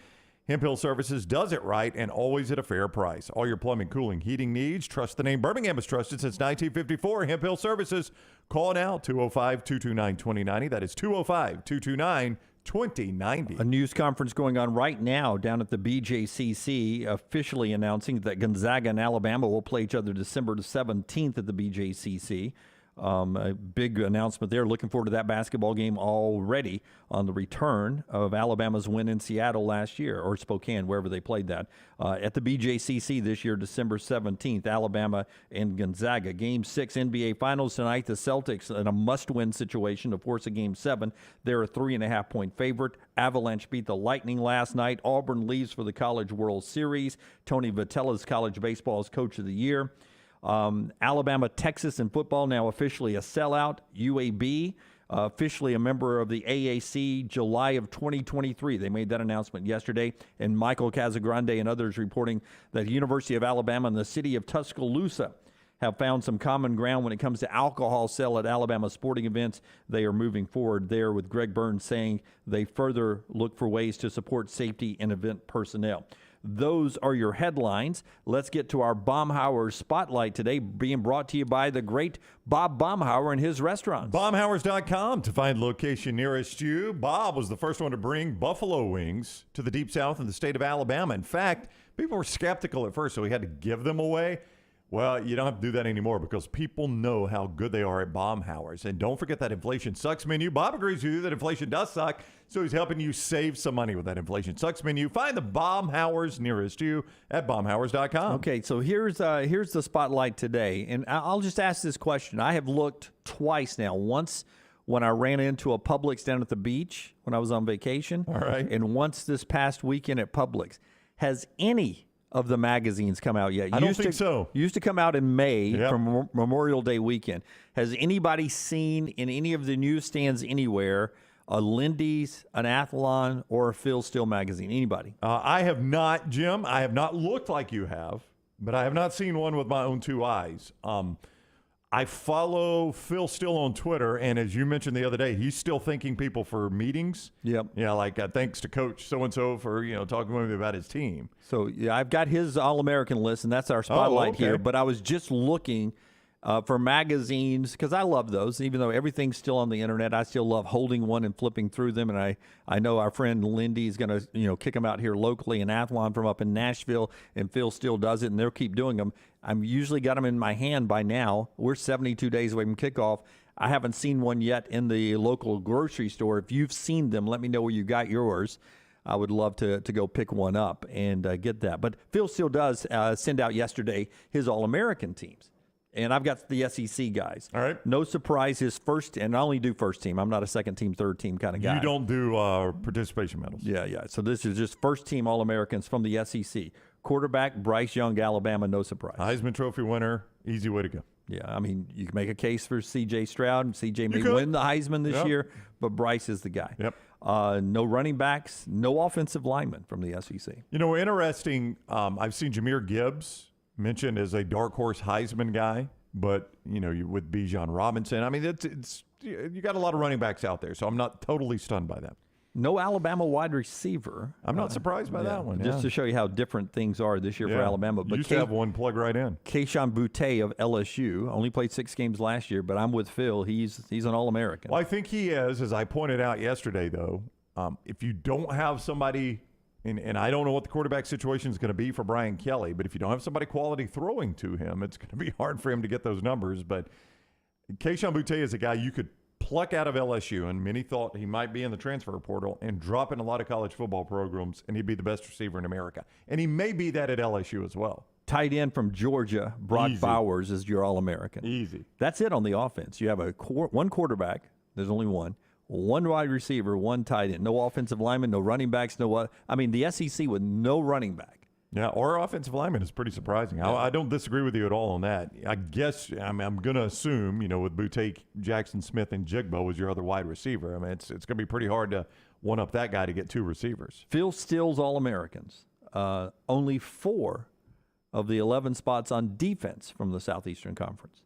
Hemp Hill Services does it right and always at a fair price. All your plumbing, cooling, heating needs, trust the name Birmingham has trusted since 1954. Hemp Hill Services. Call now, 205-229-2090. That is 205-229-2090. A news conference going on right now down at the BJCC, officially announcing that Gonzaga and Alabama will play each other December 17th at the BJCC. A big announcement there. Looking forward to that basketball game already on the return of Alabama's win in Seattle last year, or Spokane, wherever they played that. At the BJCC this year, December 17th, Alabama and Gonzaga. Game 6 NBA Finals tonight. The Celtics in a must-win situation to force a Game 7. They're a 3.5-point favorite. Avalanche beat the Lightning last night. Auburn leaves for the College World Series. Tony Vitello's College Baseball's Coach of the Year. Alabama, Texas in football now officially a sellout. UAB officially a member of the AAC July of 2023. They made that announcement yesterday. And Michael Casagrande and others reporting that the University of Alabama and the city of Tuscaloosa have found some common ground when it comes to alcohol sale at Alabama sporting events. They are moving forward there, with Greg Burns saying they further look for ways to support safety and event personnel. Those are your headlines. Let's get to our Baumhauer Spotlight today, being brought to you by the great Bob Baumhauer and his restaurants. Baumhauers.com to find location nearest you. Bob was the first one to bring buffalo wings to the Deep South in the state of Alabama. In fact, people were skeptical at first, so he had to give them away. Well, you don't have to do that anymore because people know how good they are at Baumhauers. And don't forget that Inflation Sucks menu. Bob agrees with you that inflation does suck, so he's helping you save some money with that Inflation Sucks menu. Find the Baumhauers nearest you at Baumhauers.com. Okay, so here's the spotlight today. And I'll just ask this question. I have looked twice now. Once when I ran into a Publix down at the beach when I was on vacation. All right. And once this past weekend at Publix. Has any of the magazines come out yet. I don't think so. Used to come out in May from Memorial Day weekend. Has anybody seen in any of the newsstands anywhere a Lindy's, an Athlon, or a Phil Steele magazine? Anybody? I have not, Jim. I have not looked like you have, but I have not seen one with my own two eyes. I follow Phil Steele on Twitter, and as you mentioned the other day, he's still thanking people for meetings. Yep. Yeah, like thanks to Coach so-and-so for, talking with me about his team. So, yeah, I've got his All-American list, and that's our spotlight here. But I was just looking for magazines because I love those. Even though everything's still on the internet, I still love holding one and flipping through them. And I know our friend Lindy is going to kick them out here locally in Athlon from up in Nashville, and Phil still does it, and they'll keep doing them. I'm usually got them in my hand by now. We're 72 days away from kickoff. I haven't seen one yet in the local grocery store. If you've seen them, let me know where you got yours. I would love to go pick one up and get that. But Phil still does send out yesterday his All-American teams. And I've got the SEC guys. All right. No surprise, his first, and I only do first team. I'm not a second team, third team kind of guy. You don't do participation medals. Yeah. So this is just first team All-Americans from the SEC. Quarterback, Bryce Young, Alabama, no surprise. Heisman Trophy winner, easy way to go. Yeah, I mean, you can make a case for C.J. Stroud. C.J. may win the Heisman this year, but Bryce is the guy. Yep. No running backs, no offensive linemen from the SEC. Interesting, I've seen Jahmyr Gibbs mentioned as a dark horse Heisman guy, but, with Bijan Robinson. I mean, it's you got a lot of running backs out there, so I'm not totally stunned by that. No Alabama wide receiver. I'm not surprised by that one. Just to show you how different things are this year for Alabama. But you used to have one plug right in. Kayshon Boutte of LSU only played 6 games last year, but I'm with Phil. He's an All-American. Well, I think he is, as I pointed out yesterday, though. If you don't have somebody, and I don't know what the quarterback situation is going to be for Brian Kelly, but if you don't have somebody quality throwing to him, it's going to be hard for him to get those numbers. But Kayshon Boutte is a guy you could pluck out of LSU, and many thought he might be in the transfer portal and drop in a lot of college football programs, and he'd be the best receiver in America. And he may be that at LSU as well. Tight end from Georgia, Brock Bowers is your All-American. Easy. That's it on the offense. You have one quarterback. There's only one wide receiver, one tight end. No offensive lineman, no running backs, the SEC with no running back. Yeah, or offensive lineman is pretty surprising. Yeah. I don't disagree with you at all on that. I guess I'm going to assume, with Boutte, Jackson Smith, and Jigbo as your other wide receiver. I mean, it's going to be pretty hard to one-up that guy to get 2 receivers. Phil Steele's All-Americans. Only 4 of the 11 spots on defense from the Southeastern Conference.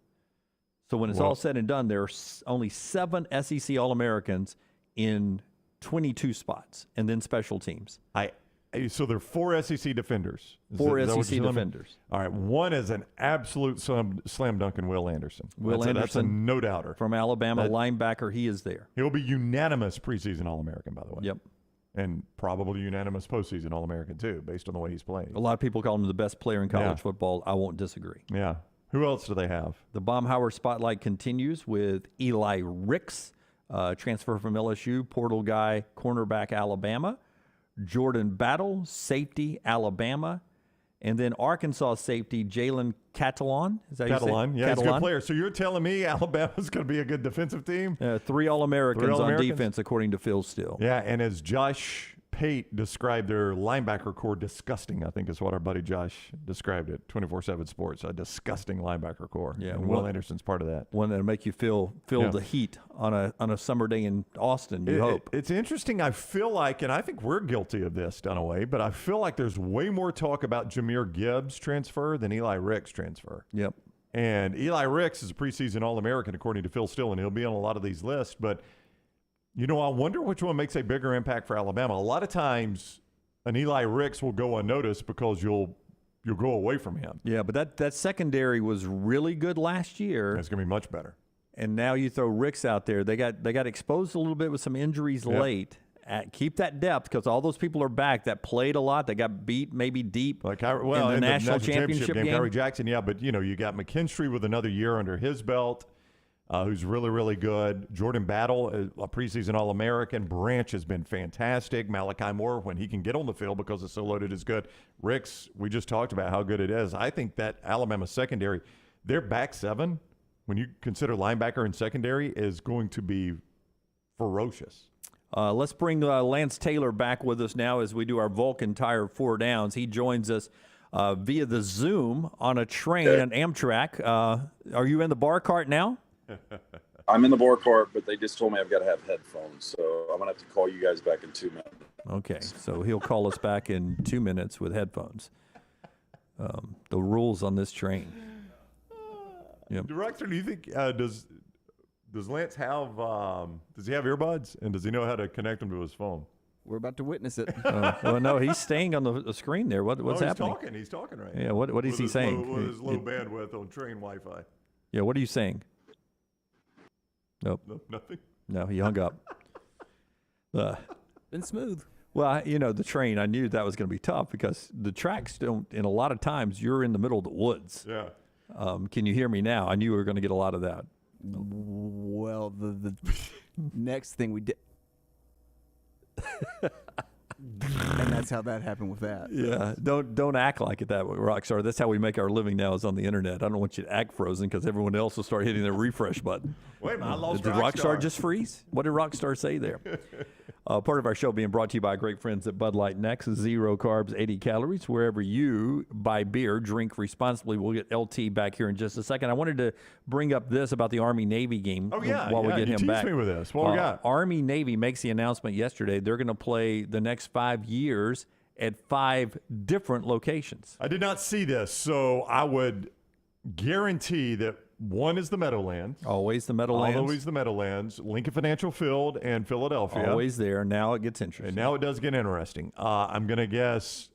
So when it's all said and done, there are only 7 SEC All-Americans in 22 spots, and then special teams. So there are 4 SEC defenders. Four SEC defenders. All right. One is an absolute slam dunk in Will Anderson. Anderson. That's a no-doubter. From Alabama, linebacker, he is there. He'll be unanimous preseason All-American, by the way. Yep. And probably unanimous postseason All-American, too, based on the way he's playing. A lot of people call him the best player in college football. I won't disagree. Yeah. Who else do they have? The Baumhauer spotlight continues with Eli Ricks, transfer from LSU, portal guy, cornerback, Alabama. Jordan Battle, safety, Alabama. And then Arkansas safety, Jalen Catalon. Is that Catalon? Yeah, he's a good player. So you're telling me Alabama's going to be a good defensive team? 3 All-Americans on defense, according to Phil Steele. Yeah, and as Josh Pate described their linebacker core, disgusting, I think is what our buddy Josh described it, 24/7 Sports, a disgusting linebacker core. Yeah, and Will Anderson's part of that. One that'll make you feel the heat on a summer day in Austin, you hope. It's interesting. I feel like, and I think we're guilty of this, Dunaway, but I feel like there's way more talk about Jahmyr Gibbs' transfer than Eli Ricks' transfer. Yep. And Eli Ricks is a preseason All-American, according to Phil Steele, and he'll be on a lot of these lists, but I wonder which one makes a bigger impact for Alabama. A lot of times, an Eli Ricks will go unnoticed because you'll go away from him. Yeah, but that secondary was really good last year. It's going to be much better. And now you throw Ricks out there. They got exposed a little bit with some injuries late. Keep that depth because all those people are back that played a lot. That got beat maybe deep in the national championship game. Kyrie Jackson, but you got McKinstry with another year under his belt. Who's really, really good. Jordan Battle, a preseason All-American. Branch has been fantastic. Malachi Moore, when he can get on the field because it's so loaded, is good. Ricks, we just talked about how good it is. I think that Alabama secondary, their back 7, when you consider linebacker and secondary, is going to be ferocious. Let's bring Lance Taylor back with us now as we do our Vulcan Tire 4 Downs. He joins us via the Zoom on a train, an Amtrak. Are you in the bar cart now? I'm in the bar cart, but they just told me I've got to have headphones, so I'm gonna have to call you guys back in 2 minutes. Okay, so he'll call us back in 2 minutes with headphones. The rules on this train. Yep. Director, do you think does Lance have does he have earbuds, and does he know how to connect them to his phone? We're about to witness it. Well, no, he's staying on the screen there. What's happening? He's talking right Yeah, now. what is he saying? With his low bandwidth on train Wi-Fi. Yeah, what are you saying? Nope. No, nothing. No, he hung up. Been smooth. Well, the train, I knew that was going to be tough because the tracks don't, and a lot of times you're in the middle of the woods. Yeah. Can you hear me now? I knew we were going to get a lot of that. Well, the next thing we did. And that's how that happened with that. Yeah, don't act like it that way, Rockstar. That's how we make our living now, is on the internet. I don't want you to act frozen because everyone else will start hitting their refresh button. Wait a minute, I lost Did Rockstar just freeze? What did Rockstar say there? Part of our show being brought to you by great friends at Bud Light Next. 0 carbs, 80 calories. Wherever you buy beer, drink responsibly. We'll get LT back here in just a second. I wanted to bring up this about the Army-Navy game Oh, yeah. while we get you him back. teased me with this. What we got? Army-Navy makes the announcement yesterday. They're going to play the next 5 years at 5 different locations. I did not see this, so I would guarantee that one is the Meadowlands. Always the Meadowlands. Always the Meadowlands. Lincoln Financial Field and Philadelphia. Always there. Now it gets interesting. And now it does get interesting. I'm going to guess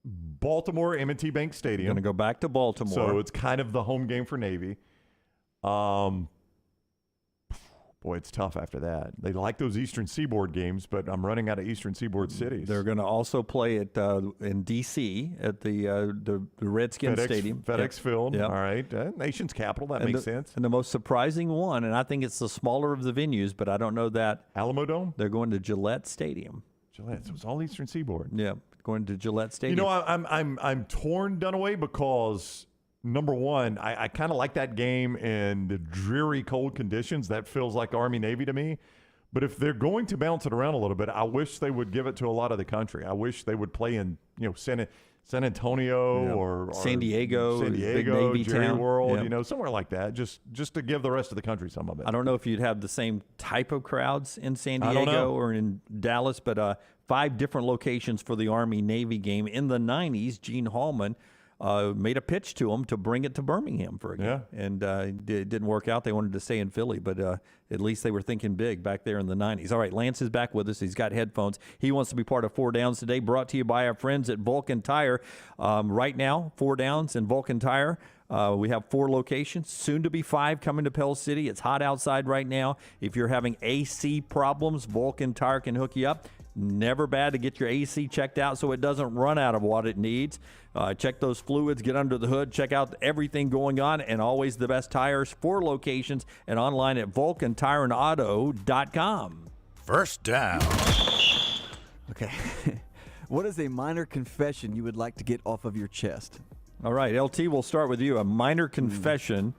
Baltimore M&T Bank Stadium. Going to go back to Baltimore. So it's kind of the home game for Navy. Boy, it's tough after that. They like those Eastern Seaboard games, but I'm running out of Eastern Seaboard cities. They're going to also play it in D.C. at the Redskins Stadium. FedEx Field. Yep. All right. Nation's capital. That makes sense. And the most surprising one, and I think it's the smaller of the venues, but I don't know that. Alamo Dome? They're going to Gillette Stadium. Gillette. So it's all Eastern Seaboard. Yeah, going to Gillette Stadium. You know, I'm torn, Dunaway, because number one, I kind of like that game in the dreary cold conditions. That feels like Army-Navy to me. But if they're going to bounce it around a little bit, I wish they would give it to a lot of the country. I wish they would play in, San Antonio or San Diego, big Navy Jerry town. World, Yeah. Somewhere like that, just to give the rest of the country some of it. I don't know if you'd have the same type of crowds in San I don't know. Diego or in Dallas, but 5 different locations for the Army-Navy game. In the 90s, Gene Hallman made a pitch to them to bring it to Birmingham for a game. Yeah. And it didn't work out. They wanted to stay in Philly, but at least they were thinking big back there in the 90s. All right, Lance is back with us. He's got headphones. He wants to be part of 4 Downs today, brought to you by our friends at Vulcan Tire. Right now, 4 Downs and Vulcan Tire. We have 4 locations, soon to be 5 coming to Pell City. It's hot outside right now. If you're having AC problems, Vulcan Tire can hook you up. Never bad to get your AC checked out so it doesn't run out of what it needs. Check those fluids, get under the hood, check out everything going on, and always the best tires, 4 locations, and online at vulcantireandauto.com. First down. Okay. What is a minor confession you would like to get off of your chest? All right, LT, we'll start with you. A minor confession.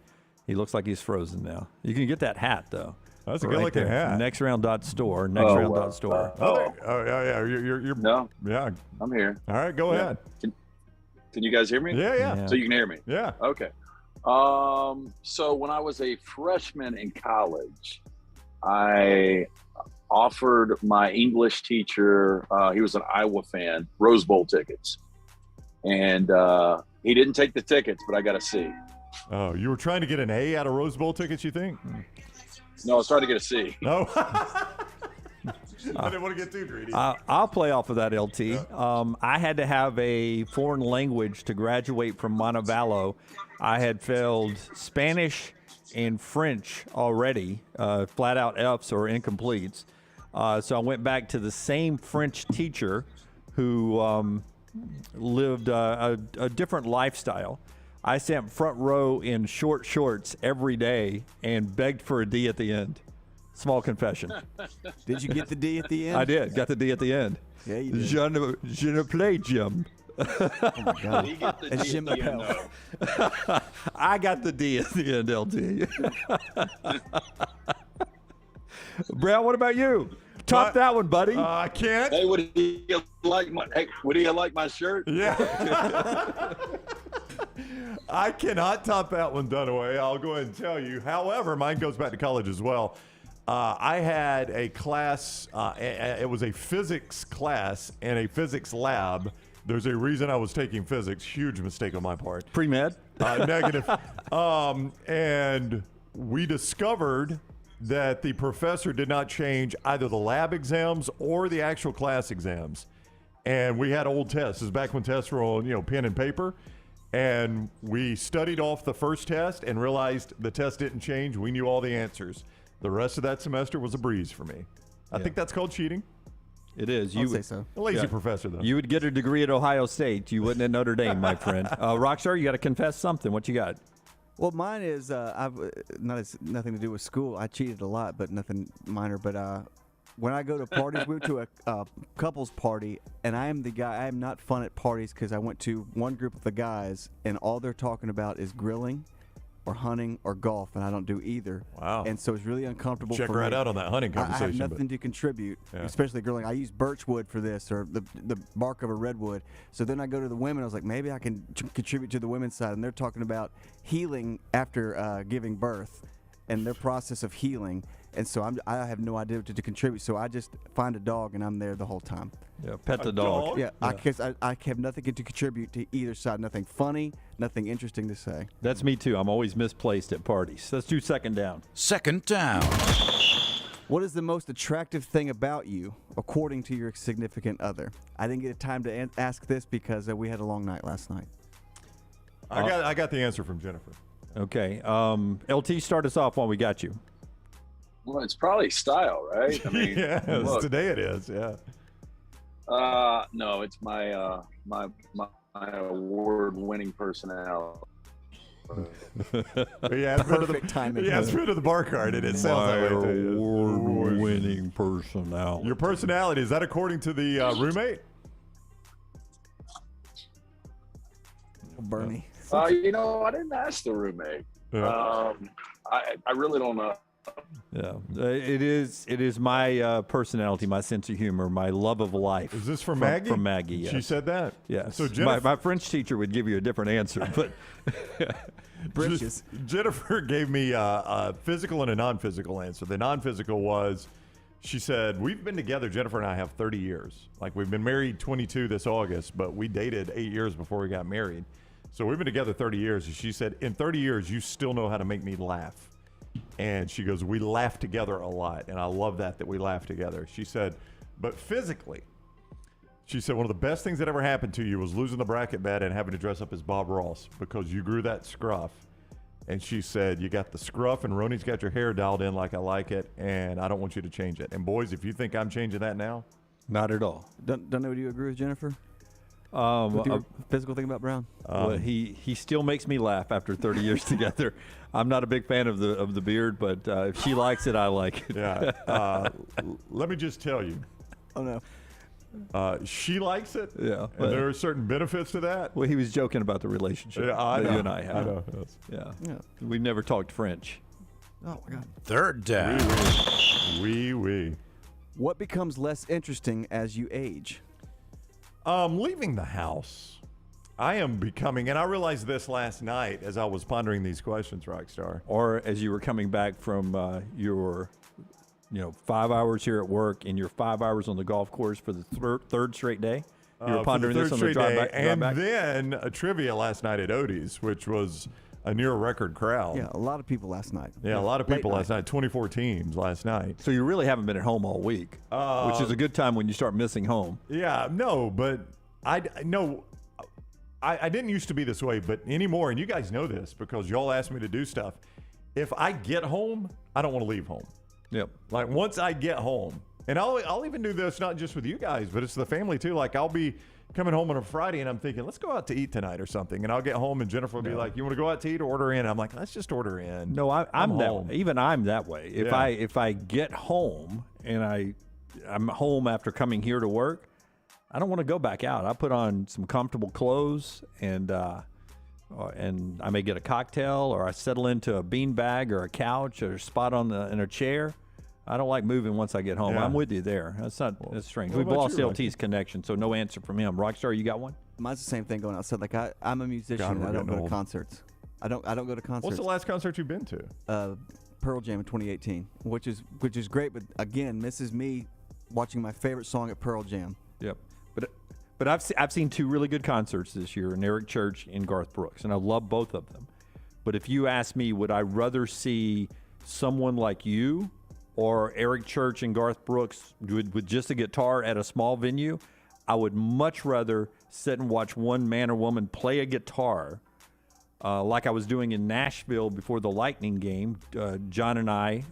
He looks like he's frozen now. You can get that hat, though. That's a good-looking hat. Nextround.store. Nextround.store. Yeah. You're No. Yeah. I'm here. All right, go ahead. Can you guys hear me? Yeah. So you can hear me? Yeah. Okay. So when I was a freshman in college, I offered my English teacher, he was an Iowa fan, Rose Bowl tickets. And he didn't take the tickets, but I got a C. Oh, you were trying to get an A out of Rose Bowl tickets, you think? No, I was trying to get a C. No. I didn't want to get too greedy. I'll play off of that, LT. I had to have a foreign language to graduate from Montevallo. I had failed Spanish and French already, flat out Fs or incompletes. So I went back to the same French teacher who lived a different lifestyle. I sat front row in short shorts every day and begged for a D at the end. Small confession. Did you get the D at the end? I did. Got the D at the end. Yeah, you did. Je ne play Jim. Oh, my God. He get the D at the end, though. I got the D at the end, LT. Brown, what about you? Top that one, buddy. I can't. Hey, would he like my shirt? Yeah. I cannot top that one, Dunaway. I'll go ahead and tell you. However, mine goes back to college as well. I had a class. It was a physics class and a physics lab. There's a reason I was taking physics. Huge mistake on my part. Pre-med? Negative. And we discovered that the professor did not change either the lab exams or the actual class exams. And we had old tests. This is back when tests were on, pen and paper. And we studied off the first test and realized the test didn't change. We knew all the answers. The rest of that semester was a breeze for me. I think that's called cheating. It is. I'd say so. A lazy professor, though. You would get a degree at Ohio State. You wouldn't at Notre Dame, my friend. Rockstar, you got to confess something. What you got? Well, mine is nothing to do with school. I cheated a lot, but nothing minor. But when I go to parties, we went to a couples party, and I am the guy. I am not fun at parties because I went to one group of the guys, and all they're talking about is grilling, or hunting, or golf, and I don't do either. Wow. And so it's really uncomfortable. Check for right me. out on that hunting conversation. I have nothing to contribute, especially grilling. I use birch wood for this, or the bark of a redwood. So then I go to the women. I was like, maybe I can contribute to the women's side, and they're talking about healing after giving birth, and their process of healing. And so I have no idea what to contribute. So I just find a dog, and I'm there the whole time. Yeah, pet the dog. Yeah, I have nothing to contribute to either side. Nothing funny, nothing interesting to say. That's me too. I'm always misplaced at parties. Let's do second down. Second down. What is the most attractive thing about you, according to your significant other? I didn't get time to ask this because we had a long night last night. I got the answer from Jennifer. Okay. LT, start us off while we got you. Well, it's probably style, right? I mean, yes, today it is. Yeah. No, it's my my award-winning personality. Perfect timing. Yeah, it's rid of the bar card, and it sounds that way too. Award-winning personality. Your personality, is that according to the roommate? Bernie. I didn't ask the roommate. Yeah. I really don't know. Yeah, it is my personality, my sense of humor, my love of life. Is this from Maggie? From Maggie, yes. She said that? Yes. So Jennifer, my French teacher would give you a different answer, but Jennifer gave me a physical and a non-physical answer. The non-physical was, she said, we've been together, Jennifer and I have 30 years. Like, we've been married 22 this August, but we dated 8 years before we got married. So we've been together 30 years. And she said, in 30 years, you still know how to make me laugh. And she goes, we laugh together a lot. And I love that we laugh together. She said, but physically, she said, one of the best things that ever happened to you was losing the bracket bet and having to dress up as Bob Ross because you grew that scruff. And she said, you got the scruff and Ronnie's got your hair dialed in like I like it. And I don't want you to change it. And boys, if you think I'm changing that now. Not at all. Don't know, do you agree with Jennifer? With your physical thing about Brown? Well, he still makes me laugh after 30 years together. I'm not a big fan of the beard, but if she likes it, I like it. Yeah. Let me just tell you. Oh, no. She likes it. Yeah. And there are certain benefits to that. Well, he was joking about the relationship that you and I have. I know. Yeah. We've never talked French. Oh, my God. Third down. Oui. What becomes less interesting as you age? Leaving the house. I am becoming, and I realized this last night as I was pondering these questions, Rockstar. Or as you were coming back from your 5 hours here at work and your 5 hours on the golf course for the third straight day. You were pondering this on the drive back. And then a trivia last night at Odie's, which was a near record crowd. Yeah, a lot of people last night. Yeah, a lot of people last night. 24 teams last night. So you really haven't been at home all week, which is a good time when you start missing home. Yeah, no, but I didn't used to be this way, but anymore, and you guys know this because y'all ask me to do stuff. If I get home, I don't want to leave home. Yep. Like once I get home, and I'll even do this not just with you guys, but it's the family too. Like I'll be coming home on a Friday and I'm thinking, let's go out to eat tonight or something. And I'll get home and Jennifer will be like, you want to go out to eat or order in? I'm like, let's just order in. No, I'm that home. way. Even I'm that way. If I get home and I'm home after coming here to work, I don't want to go back out. I put on some comfortable clothes and I may get a cocktail or I settle into a bean bag or a couch or a spot in a chair. I don't like moving once I get home. Yeah. I'm with you there. That's strange. what We've about lost you, LT's connection, so no answer from him. Rockstar, you got one? Mine's the same thing going outside. Like I'm a musician. God, we're I don't go getting to old. concerts. I don't go to concerts. What's the last concert you've been to? Pearl Jam in 2018, which is great, but again, misses me watching my favorite song at Pearl Jam. Yep. But I've seen two really good concerts this year, in Eric Church and Garth Brooks, and I love both of them. But if you ask me, would I rather see someone like you or Eric Church and Garth Brooks with just a guitar at a small venue? I would much rather sit and watch one man or woman play a guitar like I was doing in Nashville before the Lightning game. John and I,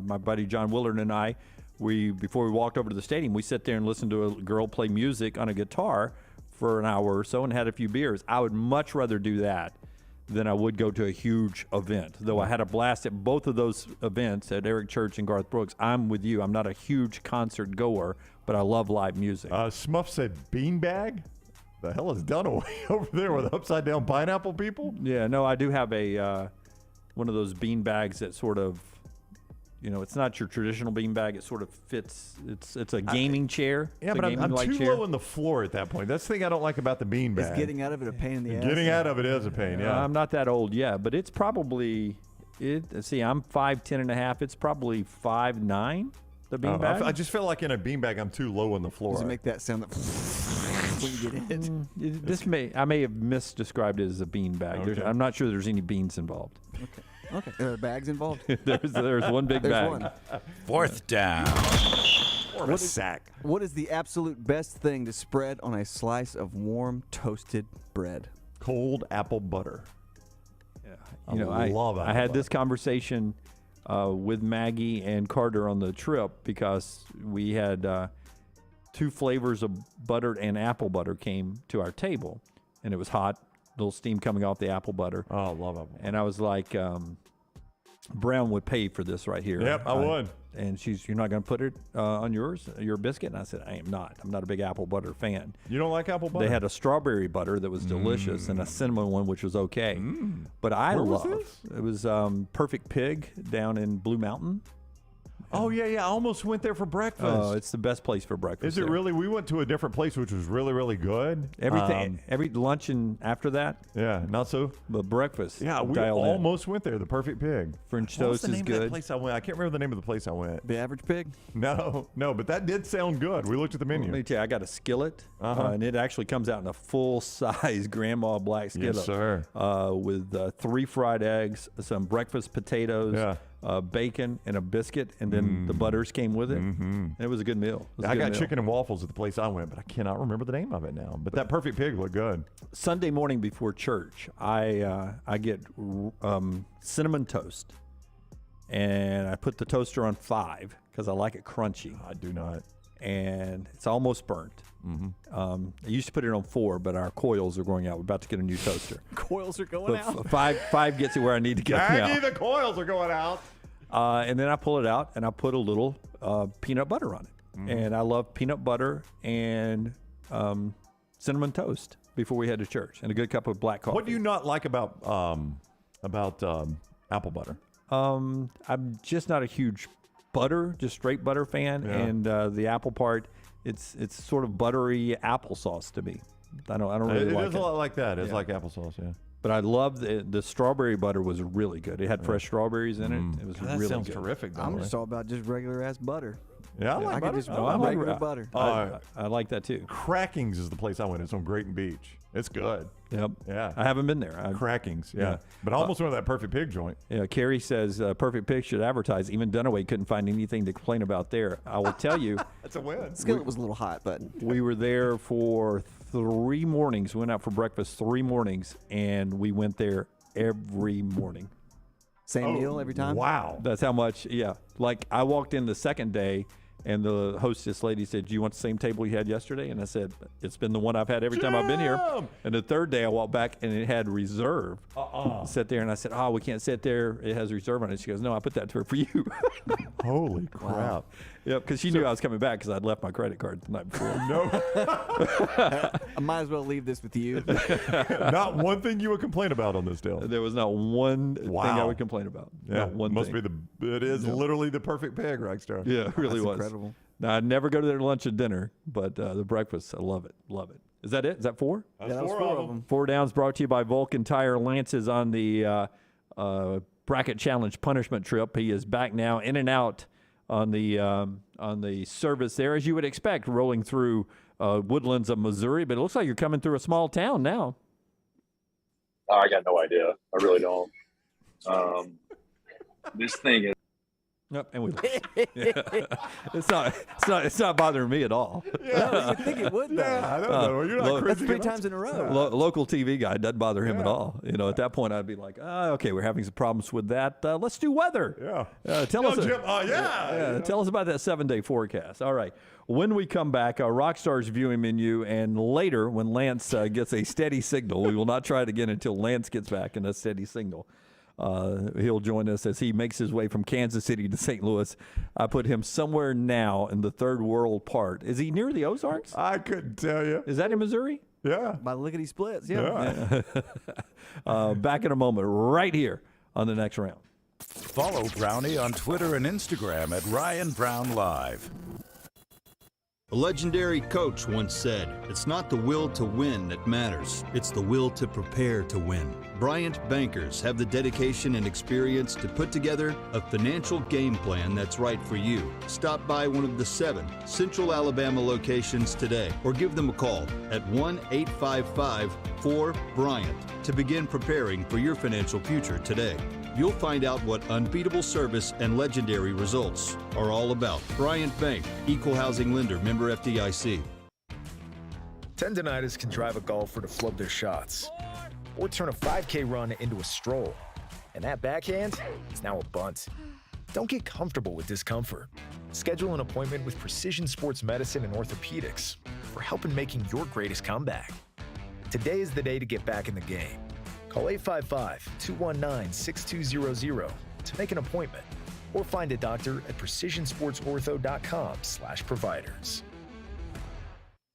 my buddy John Willard and I, before we walked over to the stadium, we sat there and listened to a girl play music on a guitar for an hour or so and had a few beers. I would much rather do that than I would go to a huge event. Though I had a blast at both of those events at Eric Church and Garth Brooks. I'm with you. I'm not a huge concert goer, but I love live music. Smuff said beanbag? The hell is Dunaway over there with upside down pineapple people? Yeah, no, I do have a one of those bean bags that sort of, it's not your traditional bean bag. It sort of fits. It's a gaming chair. Yeah, but I'm too low on the floor at that point. That's the thing I don't like about the bean bag. Is getting out of it a pain in the ass? Getting out of it is a pain, yeah. I'm not that old yet, but it's probably, I'm 5'10" and a half. It's probably 5'9", the bean bag. I just feel like in a bean bag I'm too low on the floor. Does it make that sound when you get it? I may have misdescribed it as a bean bag. Okay. I'm not sure there's any beans involved. Okay. There are bags involved? there's one big bag. One. Fourth down. Or a sack. What is the absolute best thing to spread on a slice of warm toasted bread? Cold apple butter. Yeah. I had this conversation with Maggie and Carter on the trip because we had 2 flavors of buttered and apple butter came to our table, and it was hot, little steam coming off the apple butter. Oh, I love apple butter. And I was like, Brown would pay for this right here. Yep, I would. And you're not going to put it on your biscuit? And I said, I am not. I'm not a big apple butter fan. You don't like apple butter? They had a strawberry butter that was delicious and a cinnamon one, which was okay. But I love it. Was Perfect Pig down in Blue Mountain. Oh, yeah. I almost went there for breakfast. Oh, it's the best place for breakfast. Is it really? We went to a different place, which was really, really good. Every lunch and after that. Yeah, not so. But breakfast. Yeah, we almost went there. The Perfect Pig. French What was toast the name is of that good. place I went? I can't remember the name of the place I went. The Average Pig? No, but that did sound good. We looked at the menu. Let me tell you, I got a skillet, and it actually comes out in a full-size grandma black skillet. Yes, sir. With 3 fried eggs, some breakfast potatoes, bacon, and a biscuit, and then the butters came with it. And it was a good meal. I got chicken and waffles at the place I went, but I cannot remember the name of it now. But that Perfect Pig looked good. Sunday morning before church, I get cinnamon toast, and I put the toaster on 5 because I like it crunchy. I do not. And it's almost burnt. I used to put it on 4, but our coils are going out. We're about to get a new toaster. Coils are going out? 5 gets it where I need to get Maggie, now. the coils are going out. And then I pull it out, and I put a little peanut butter on it. And I love peanut butter and cinnamon toast before we head to church, and a good cup of black coffee. What do you not like about apple butter? I'm just not a huge just straight butter fan, and the apple part, it's sort of buttery applesauce to me. I don't really like it. It is a lot like that. It's like applesauce, yeah. But I love the strawberry butter was really good. It had fresh strawberries in it. It was that really sounds good. terrific. I'm just all about just regular ass butter. Yeah, I like butter. I like regular butter. I like that too. Crackings is the place I went. It's on Grayton Beach. It's good. Yep. Yeah. I haven't been there. Crackings. Yeah. But I almost went to that Perfect Pig joint. Yeah. Carrie says Perfect Pig should advertise. Even Dunaway couldn't find anything to complain about there. I will tell you. That's a win. Skillet was a little hot, but we were there for 3 mornings. We went out for breakfast 3 mornings, and we went there every morning. Same meal every time? Wow. That's how much. Yeah. Like I walked in the second day, and the hostess lady said, "Do you want the same table you had yesterday?" And I said, "It's been the one I've had every time I've been here." And the third day I walked back, and it had reserve. Sat there, and I said, "Oh, we can't sit there. It has reserve on it." She goes, "No, I put that for you." Holy crap. Yep, because she knew I was coming back because I'd left my credit card the night before. No. I might as well leave this with you. Not one thing you would complain about on this deal. There was not one thing I would complain about. Yeah, Not one must thing. be it is literally the perfect peg, Rockstar. Yeah, it really That's was. incredible. Now, I'd never go to their lunch and dinner, but the breakfast, I love it. Love it. Is that it? Is that 4? That's Yeah, that was 4 of them. 4 downs brought to you by Vulcan Tire. Lance is on the bracket challenge punishment trip. He is back now, in and out on the service there, as you would expect, rolling through woodlands of Missouri. But it looks like you're coming through a small town now. I got no idea. I really don't. This thing is. Yep, and we it's not bothering me at all. No, you'd think it would, though. Yeah, I don't know. You're not That's crazy. 3 times in a row. Local TV guy doesn't bother him at all. You know, at that point, I'd be like, okay, we're having some problems with that. Let's do weather. Yeah. Tell us. Jim. Yeah. Tell us about that 7-day forecast. All right. When we come back, Rockstar's viewing menu, and later, when Lance gets a steady signal, we will not try it again until Lance gets back in a steady signal. He'll join us as he makes his way from Kansas City to St. Louis. I put him somewhere now in the third world part. Is he near the Ozarks? I couldn't tell you. Is that in Missouri? Yeah. By lickety splits, yeah. Back in a moment, right here on the next round. Follow Brownie on Twitter and Instagram at Ryan Brown Live. A legendary coach once said, "It's not the will to win that matters, it's the will to prepare to win." Bryant bankers have the dedication and experience to put together a financial game plan that's right for you. Stop by one of the 7 Central Alabama locations today or give them a call at 1-855-4-BRYANT to begin preparing for your financial future today. You'll find out what unbeatable service and legendary results are all about. Bryant Bank, Equal Housing Lender, member FDIC. Tendinitis can drive a golfer to flub their shots or turn a 5K run into a stroll. And that backhand is now a bunt. Don't get comfortable with discomfort. Schedule an appointment with Precision Sports Medicine and Orthopedics for help in making your greatest comeback. Today is the day to get back in the game. Call 855-219-6200 to make an appointment or find a doctor at precisionsportsortho.com/providers.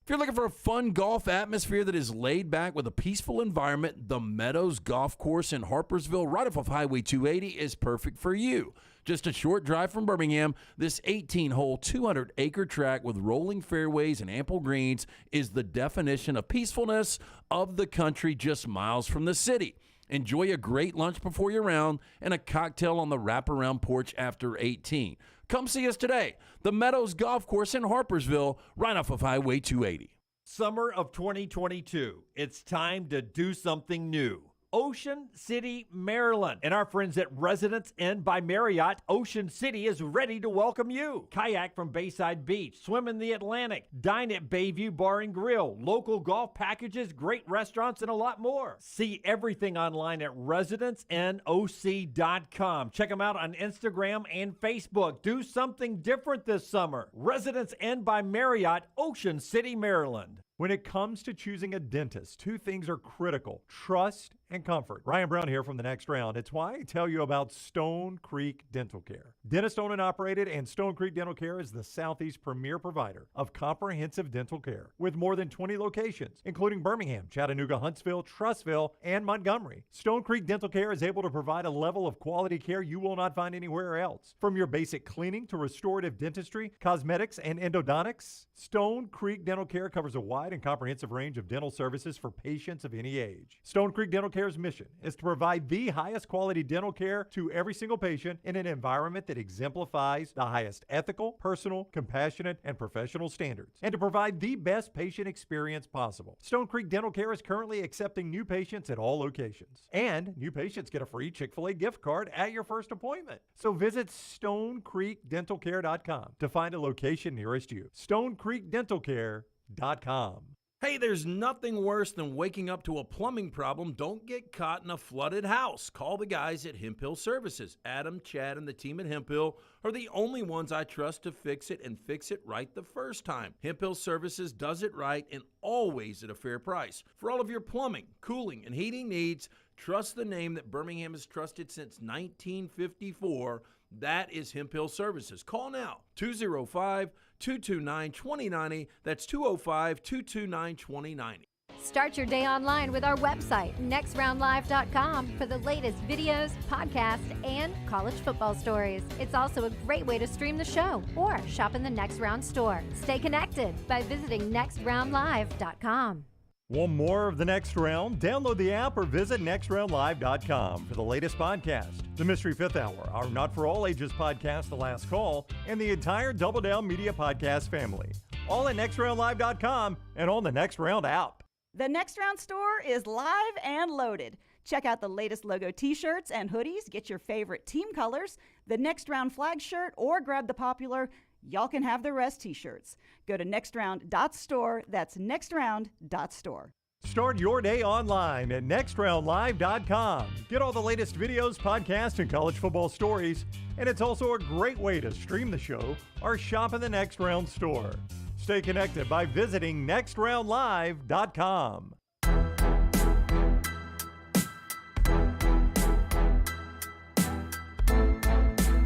If you're looking for a fun golf atmosphere that is laid back with a peaceful environment, the Meadows Golf Course in Harpersville, right off of Highway 280, is perfect for you. Just a short drive from Birmingham, this 18-hole, 200-acre track with rolling fairways and ample greens is the definition of peacefulness of the country just miles from the city. Enjoy a great lunch before your round and a cocktail on the wraparound porch after 18. Come see us today. The Meadows Golf Course in Harpersville, right off of Highway 280. Summer of 2022. It's time to do something new. Ocean City, Maryland. And our friends at Residence Inn by Marriott, Ocean City is ready to welcome you. Kayak from Bayside Beach, swim in the Atlantic, dine at Bayview Bar and Grill, local golf packages, great restaurants, and a lot more. See everything online at residenceinnoc.com. Check them out on Instagram and Facebook. Do something different this summer. Residence Inn by Marriott, Ocean City, Maryland. When it comes to choosing a dentist, 2 things are critical: trust and comfort. Ryan Brown here from The Next Round. It's why I tell you about Stone Creek Dental Care. Dentist owned and operated, and Stone Creek Dental Care is the Southeast premier provider of comprehensive dental care with more than 20 locations, including Birmingham, Chattanooga, Huntsville, Trussville, and Montgomery. Stone Creek Dental Care is able to provide a level of quality care you will not find anywhere else. From your basic cleaning to restorative dentistry, cosmetics, and endodontics, Stone Creek Dental Care covers a wide and comprehensive range of dental services for patients of any age. Stone Creek Dental Care's mission is to provide the highest quality dental care to every single patient in an environment that exemplifies the highest ethical, personal, compassionate, and professional standards, and to provide the best patient experience possible. Stone Creek Dental Care is currently accepting new patients at all locations, and new patients get a free Chick-fil-A gift card at your first appointment. So visit StoneCreekDentalCare.com to find a location nearest you. StoneCreekDentalCare.com. Hey, there's nothing worse than waking up to a plumbing problem. Don't get caught in a flooded house. Call the guys at Hemp Hill Services. Adam, Chad, and the team at Hemp Hill are the only ones I trust to fix it and fix it right the first time. Hemp Hill Services does it right and always at a fair price. For all of your plumbing, cooling, and heating needs, Trust the name that Birmingham has trusted since 1954. That is Hemp Hill Services. Call now, 205-229-2090. That's 205-229-2090. Start your day online with our website, nextroundlive.com, for the latest videos, podcasts, and college football stories. It's also a great way to stream the show or shop in the Next Round store. Stay connected by visiting nextroundlive.com. Want more of The Next Round? Download the app or visit nextroundlive.com for the latest podcast, The Mystery Fifth Hour, our Not For All Ages podcast, The Last Call, and the entire Double Down Media podcast family. All at nextroundlive.com and on the Next Round app. The Next Round store is live and loaded. Check out the latest logo t-shirts and hoodies. Get your favorite team colors, the Next Round flag shirt, or grab the popular Y'all Can Have the Rest t-shirts. Go to nextround.store. That's nextround.store. Start your day online at nextroundlive.com. Get all the latest videos, podcasts, and college football stories. And it's also a great way to stream the show or shop in the Next Round store. Stay connected by visiting nextroundlive.com.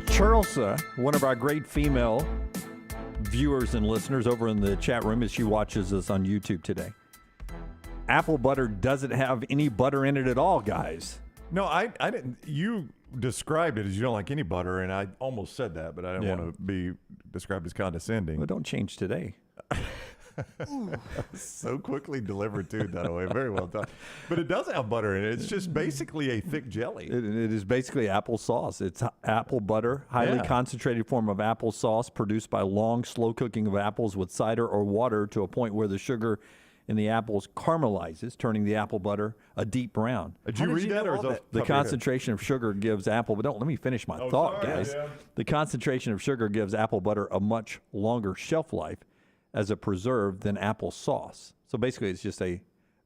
Charlesa, one of our great female viewers and listeners over in the chat room as she watches us on YouTube today. Apple butter doesn't have any butter in it at all, guys. No, I didn't. You described it as you don't like any butter, and I almost said that, but I didn't want to be described as condescending. Well, don't change today. So quickly delivered, too, Dunaway. Very well done. But it does have butter in it. It's just basically a thick jelly. It is basically apple sauce. It's apple butter, highly concentrated form of apple sauce produced by long, slow cooking of apples with cider or water to a point where the sugar in the apples caramelizes, turning the apple butter a deep brown. Did you read that? Or is the concentration of sugar gives apple, but let me finish my thought, guys. The concentration of sugar gives apple butter a much longer shelf life as a preserve than apple sauce. So basically, it's just a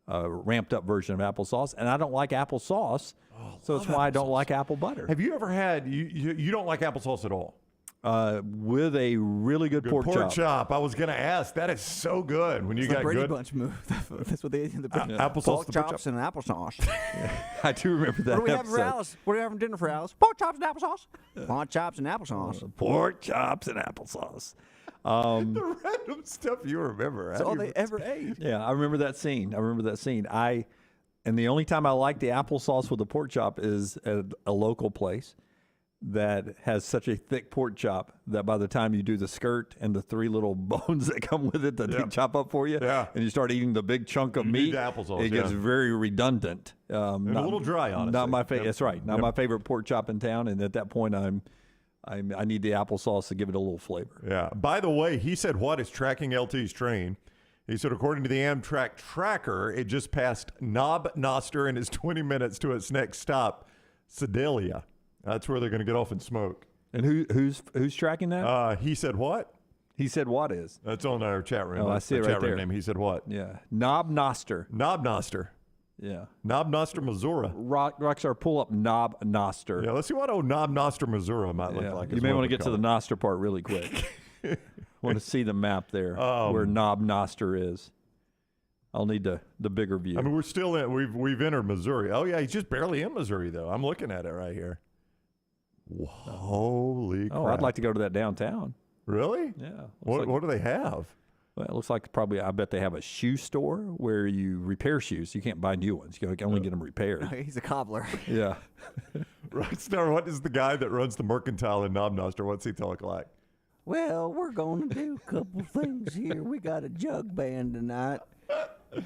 ramped up version of applesauce, and I don't like applesauce, so that's why I don't like apple butter. Have you ever had, you don't like applesauce at all? With a really good pork chop. I was going to ask. That is so good. When you It's got the Brady good Bunch move. That's what they eat in the applesauce, pork the chops and applesauce. I do remember that What do we have episode. for Alice? What do we have for dinner for Alice? Pork chops and applesauce. Pork chops and applesauce. Pork chops and applesauce. the random stuff you remember. That's all they ever ate. Yeah, I remember that scene. And the only time I like the applesauce with the pork chop is at a local place that has such a thick pork chop that by the time you do the skirt and the 3 little bones that come with it that they chop up for you, and you start eating the big chunk of meat, it gets very redundant. And a little dry, honestly. Not my favorite. That's right. Not my favorite pork chop in town. And at that point, I need the applesauce to give it a little flavor. Yeah. By the way, he said what is tracking LT's train? He said, according to the Amtrak tracker, it just passed Knob Noster and is 20 minutes to its next stop, Sedalia. That's where they're going to get off and smoke. And who's tracking that? He said what? He said what is? That's on our chat room. Oh, I see it right there. Name. He said what? Yeah. Knob Noster. Knob Noster. Yeah. Knob Noster, Missouri. Rockstar, pull up Knob Noster. Yeah, let's see what old Knob Noster, Missouri might look like. You may want to get to the Noster part really quick. Want to see the map there where Knob Noster is. I'll need the bigger view. I mean, we're still in. We've entered Missouri. Oh yeah, he's just barely in Missouri though. I'm looking at it right here. Holy crap! I'd like to go to that downtown. Really? Yeah. What do they have? Well, it looks like I bet they have a shoe store where you repair shoes. You can't buy new ones. You can only get them repaired. He's a cobbler. Yeah. Rockstar, what is the guy that runs the mercantile in Knob Noster? What's he talk like? Well, we're going to do a couple things here. We got a jug band tonight.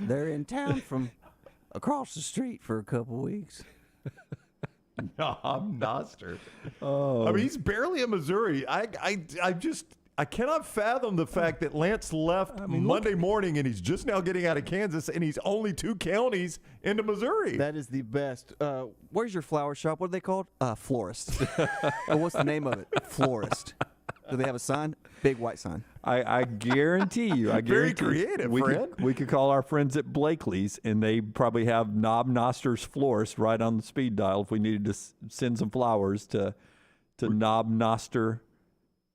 They're in town from across the street for a couple weeks. Knob Noster. Oh. I mean, he's barely in Missouri. I cannot fathom the fact that Lance left Monday morning and he's just now getting out of Kansas and he's only 2 counties into Missouri. That is the best. Where's your flower shop? What are they called? Florist. Or what's the name of it? Florist. Do they have a sign? Big white sign. I guarantee you. Very creative, friend. We could call our friends at Blakely's, and they probably have Knob Noster's florist right on the speed dial if we needed to send some flowers to Knob Noster,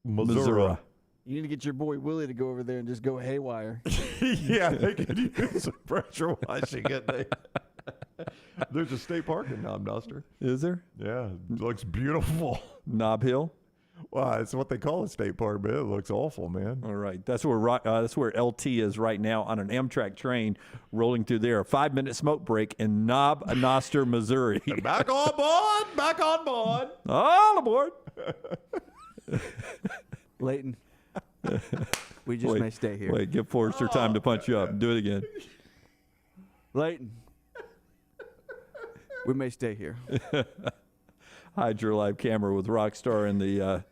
Missouri. You need to get your boy Willie to go over there and just go haywire. Yeah, they could use some pressure washing, couldn't they? There's a state park in Knob Noster. Is there? Yeah, it looks beautiful. Knob Hill? Well, it's what they call a state park, but it looks awful, man. All right. That's where LT is right now on an Amtrak train rolling through there. A 5-minute smoke break in Knob Noster, Missouri. Back on board! Back on board! All aboard! Leighton, we just may stay here. Wait, give Forrester time to punch you up. Do it again. Leighton, we may stay here. Hide your live camera with Rockstar and the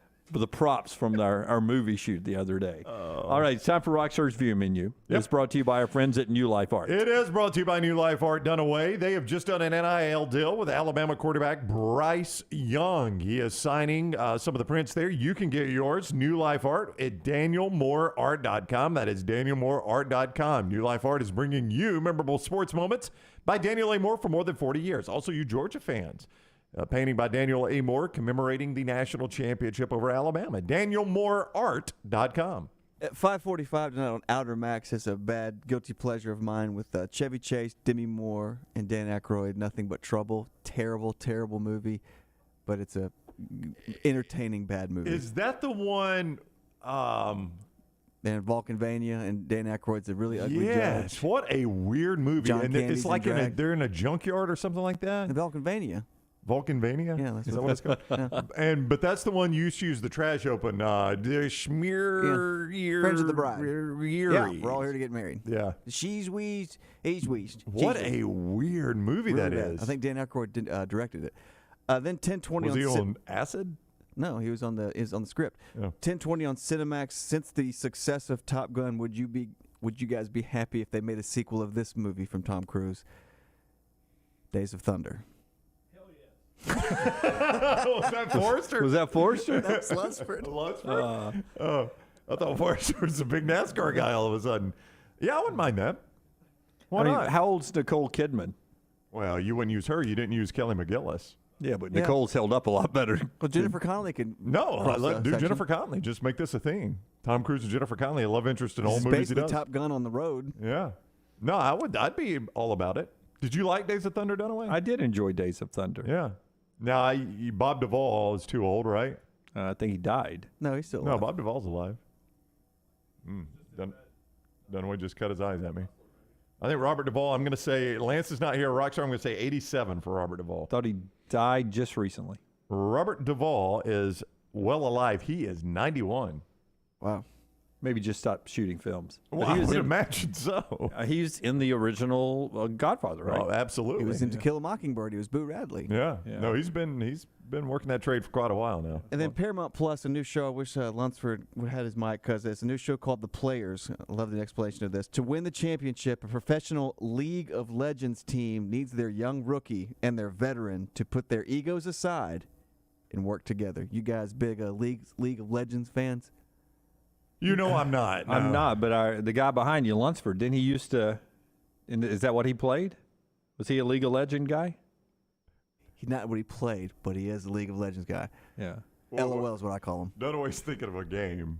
props from our movie shoot the other day. All right, it's time for Rockstar's View Menu. Yep. It's brought to you by our friends at New Life Art. It is brought to you by New Life Art Dunaway. They have just done an NIL deal with Alabama quarterback Bryce Young. He is signing some of the prints there. You can get yours, New Life Art, at DanielMooreArt.com. That is DanielMooreArt.com. New Life Art is bringing you memorable sports moments by Daniel A. Moore for more than 40 years. Also, you Georgia fans. A painting by Daniel A. Moore commemorating the national championship over Alabama. DanielMooreArt.com. At 5:45 tonight on Outer Max is a bad guilty pleasure of mine with Chevy Chase, Demi Moore, and Dan Aykroyd. Nothing But Trouble. Terrible, terrible movie, but it's a entertaining bad movie. Is that the one? And Vulcanvania, and Dan Aykroyd's a really ugly yes, judge. what a weird movie. John And Candy's it's like they're in a junkyard or something like that. The Vulcanvania. Vulcanvania? Yeah, that's is that what it's called? Yeah. But that's the one you used to use the trash open. The Schmear. Friends of the Bride. Yeah, we're all here to get married. Yeah. She's wheezed, he's wheezed. What a weird movie Really that bad. is. I think Dan Aykroyd directed it. Then 1020 Was on he on acid? No, he was on the script. Yeah. 1020 on Cinemax. Since the success of Top Gun, would you guys be happy if they made a sequel of this movie from Tom Cruise? Days of Thunder. Was that Forrester? Was that Forrester? That's Lunsford. Lunsford? I thought Forrester was a big NASCAR guy all of a sudden. Yeah, I wouldn't mind that. Why not? How old's Nicole Kidman? Well, you wouldn't use her. You didn't use Kelly McGillis. Yeah, but Nicole's held up a lot better. Well, Jennifer Connelly can. No, cross the do section. Jennifer Connelly. Just make this a thing. Tom Cruise and Jennifer Connelly, a love interest in all This is movies he basically does. Top Gun on the road. Yeah. No, I'd be all about it. Did you like Days of Thunder, Dunaway? I did enjoy Days of Thunder. Yeah. Now, Bob Duvall is too old, right? I think he died. No, he's still No, alive. Bob Duvall's alive. Dunaway just cut his eyes at me. I think Robert Duvall, I'm going to say, Lance is not here, Rockstar, I'm going to say 87 for Robert Duvall. Thought he died just recently. Robert Duvall is well alive. He is 91. Wow. Maybe just stopped shooting films. Well, I would imagine so. He's in the original Godfather, right? Oh, absolutely. He was in To Kill a Mockingbird. He was Boo Radley. Yeah. No, he's been working that trade for quite a while now. And then Paramount Plus, a new show. I wish Lunsford would have had his mic because it's a new show called The Players. I love the explanation of this. To win the championship, a professional League of Legends team needs their young rookie and their veteran to put their egos aside and work together. You guys big League of Legends fans? You know I'm not. No. I'm not, but the guy behind you, Lunsford, didn't he used to – is that what he played? Was he a League of Legends guy? He's not what he played, but he is a League of Legends guy. Yeah. LOL is what I call him. Dunaway's thinking of a game,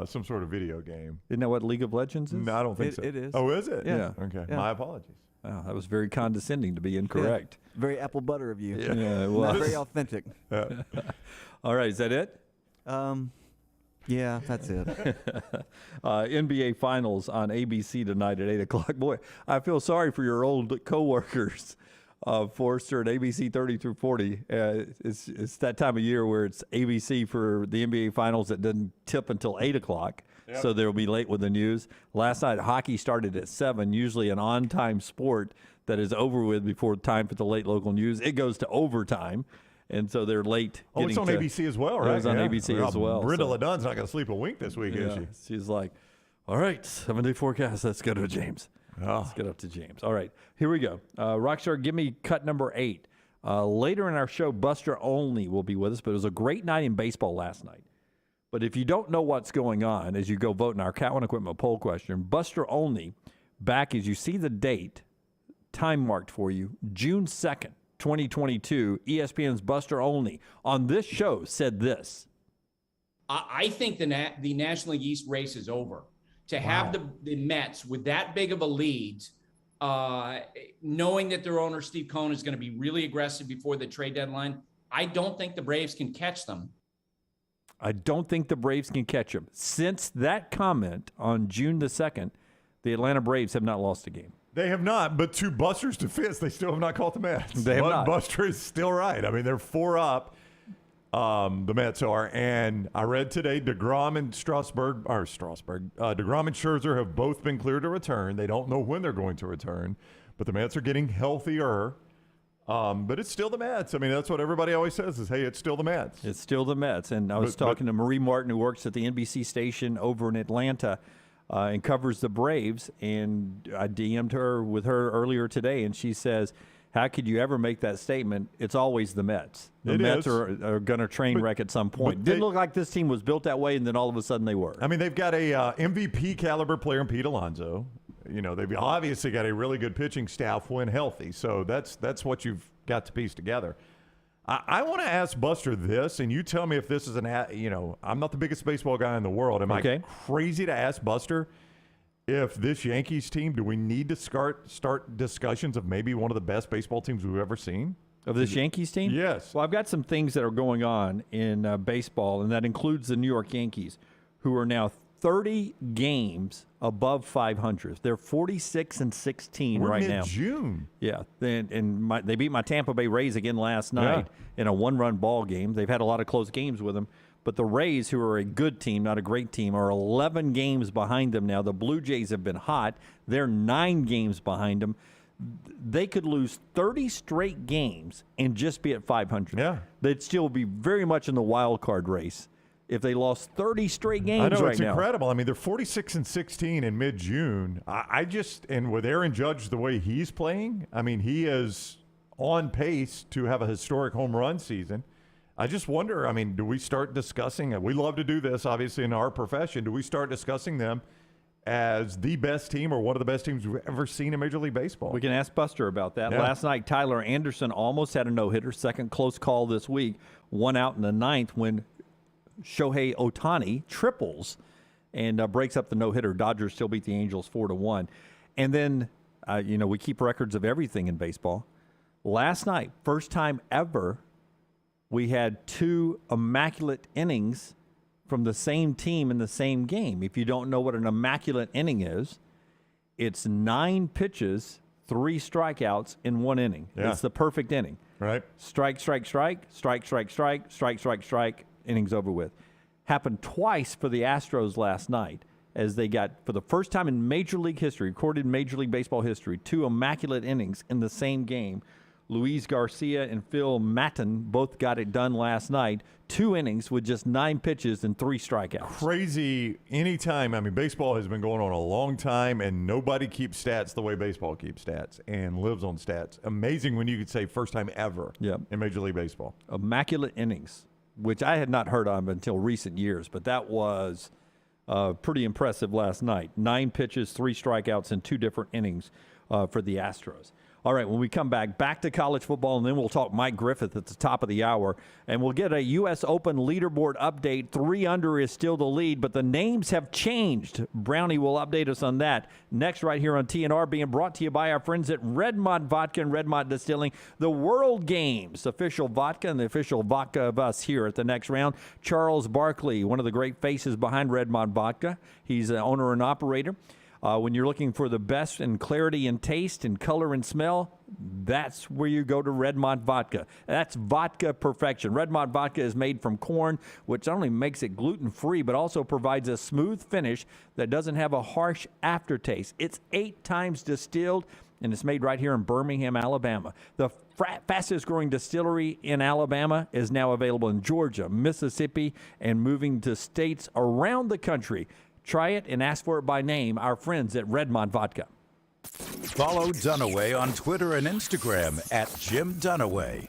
some sort of video game. Isn't that what League of Legends is? No, I don't think so. It is. Oh, is it? Yeah. Okay. Yeah. My apologies. Oh, that was very condescending to be incorrect. Yeah. Very apple butter of you. Yeah, it Not was. very authentic. All right, is that it? Yeah, that's it. NBA Finals on ABC tonight at 8 o'clock. Boy, I feel sorry for your old coworkers, Forrester at ABC 30 through 40. It's that time of year where it's ABC for the NBA Finals that doesn't tip until 8 o'clock. Yep. So they'll be late with the news. Last night, hockey started at 7, usually an on-time sport that is over with before time for the late local news. It goes to overtime. And so they're late. Oh, it's on ABC as well, right? It was on ABC as well. Brenda LeDun's not going to sleep a wink this week, is she? She's like, all right, 7-day forecast. Let's go to James. Let's get up to James. All right, here we go. Rockstar, give me cut number 8. Later in our show, Buster Olney will be with us, but it was a great night in baseball last night. But if you don't know what's going on as you go vote in our Cat One Equipment poll question, Buster Olney, back as you see the date, time marked for you, June 2nd. 2022, ESPN's Buster Olney on this show said this. I think the National League East race is over. To have the Mets with that big of a lead knowing that their owner, Steve Cohen, is going to be really aggressive before the trade deadline, I don't think the Braves can catch them. I don't think the Braves can catch them. Since that comment on June the 2nd, the Atlanta Braves have not lost a game. They have not, but to Buster's defense, they still have not caught the Mets. They have not. Buster is still right. I mean, they're 4 up, the Mets are. And I read today DeGrom and DeGrom and Scherzer have both been cleared to return. They don't know when they're going to return, but the Mets are getting healthier. But it's still the Mets. I mean, that's what everybody always says is, hey, it's still the Mets. It's still the Mets. And I was talking to Marie Martin, who works at the NBC station over in Atlanta and covers the Braves. And I DM'd her with her earlier today, and she says, how could you ever make that statement? It's always the Mets. The Mets are going to train wreck at some point. Didn't look like this team was built that way, and then all of a sudden they were. I mean, they've got a MVP caliber player in Pete Alonso. You know, they've obviously got a really good pitching staff when healthy. So that's what you've got to piece together. I want to ask Buster this, and you tell me if this is I'm not the biggest baseball guy in the world. Am I crazy to ask Buster if this Yankees team, do we need to start discussions of maybe one of the best baseball teams we've ever seen? Of this Yankees team? Yes. Well, I've got some things that are going on in baseball, and that includes the New York Yankees, who are now 30 games above 500. They're 46-16 right now. June. Yeah, and they beat my Tampa Bay Rays again last night in a one-run ball game. They've had a lot of close games with them. But the Rays, who are a good team, not a great team, are 11 games behind them now. The Blue Jays have been hot. They're 9 games behind them. They could lose 30 straight games and just be at 500. Yeah. They'd still be very much in the wild card race if they lost 30 straight games right now. I know, it's incredible. I mean, they're 46-16 in mid-June. And with Aaron Judge the way he's playing, I mean, he is on pace to have a historic home run season. I just wonder, I mean, do we start discussing it? We love to do this, obviously, in our profession. Do we start discussing them as the best team or one of the best teams we've ever seen in Major League Baseball? We can ask Buster about that. Yeah. Last night, Tyler Anderson almost had a no-hitter, second close call this week, 1 out in the 9th when Shohei Ohtani triples and breaks up the no-hitter. Dodgers still beat the Angels 4-1. And then, we keep records of everything in baseball. Last night, first time ever, we had 2 immaculate innings from the same team in the same game. If you don't know what an immaculate inning is, it's 9 pitches, 3 strikeouts in 1 inning. Yeah. It's the perfect inning. Right. Strike, strike, strike, strike, strike, strike, strike, strike, strike, innings over with. Happened twice for the Astros last night as they got, for the first time in Major League history, recorded in Major League Baseball history, 2 immaculate innings in the same game. Luis Garcia and Phil Maton both got it done last night. 2 innings with just 9 pitches and 3 strikeouts. Crazy anytime. I mean, baseball has been going on a long time, and nobody keeps stats the way baseball keeps stats and lives on stats. Amazing when you could say first time ever in Major League Baseball. Immaculate innings, which I had not heard of until recent years, but that was pretty impressive last night. 9 pitches, 3 strikeouts, and 2 different innings for the Astros. All right, when we come back to college football, and then we'll talk Mike Griffith at the top of the hour, and we'll get a U.S. Open leaderboard update. 3 under is still the lead, but the names have changed. Brownie will update us on that next right here on TNR, being brought to you by our friends at Redmont Vodka and Redmont Distilling, the World Games official vodka and the official vodka of us here at the next round. Charles Barkley, one of the great faces behind Redmont Vodka. He's an owner and operator. When you're looking for the best in clarity and taste and color and smell, that's where you go to Redmont Vodka. That's vodka perfection. Redmont Vodka is made from corn, which not only makes it gluten-free, but also provides a smooth finish that doesn't have a harsh aftertaste. It's 8 times distilled, and it's made right here in Birmingham, Alabama. The fastest-growing distillery in Alabama is now available in Georgia, Mississippi, and moving to states around the country. Try it and ask for it by name, our friends at Redmont Vodka. Follow Dunaway on Twitter and Instagram at Jim Dunaway.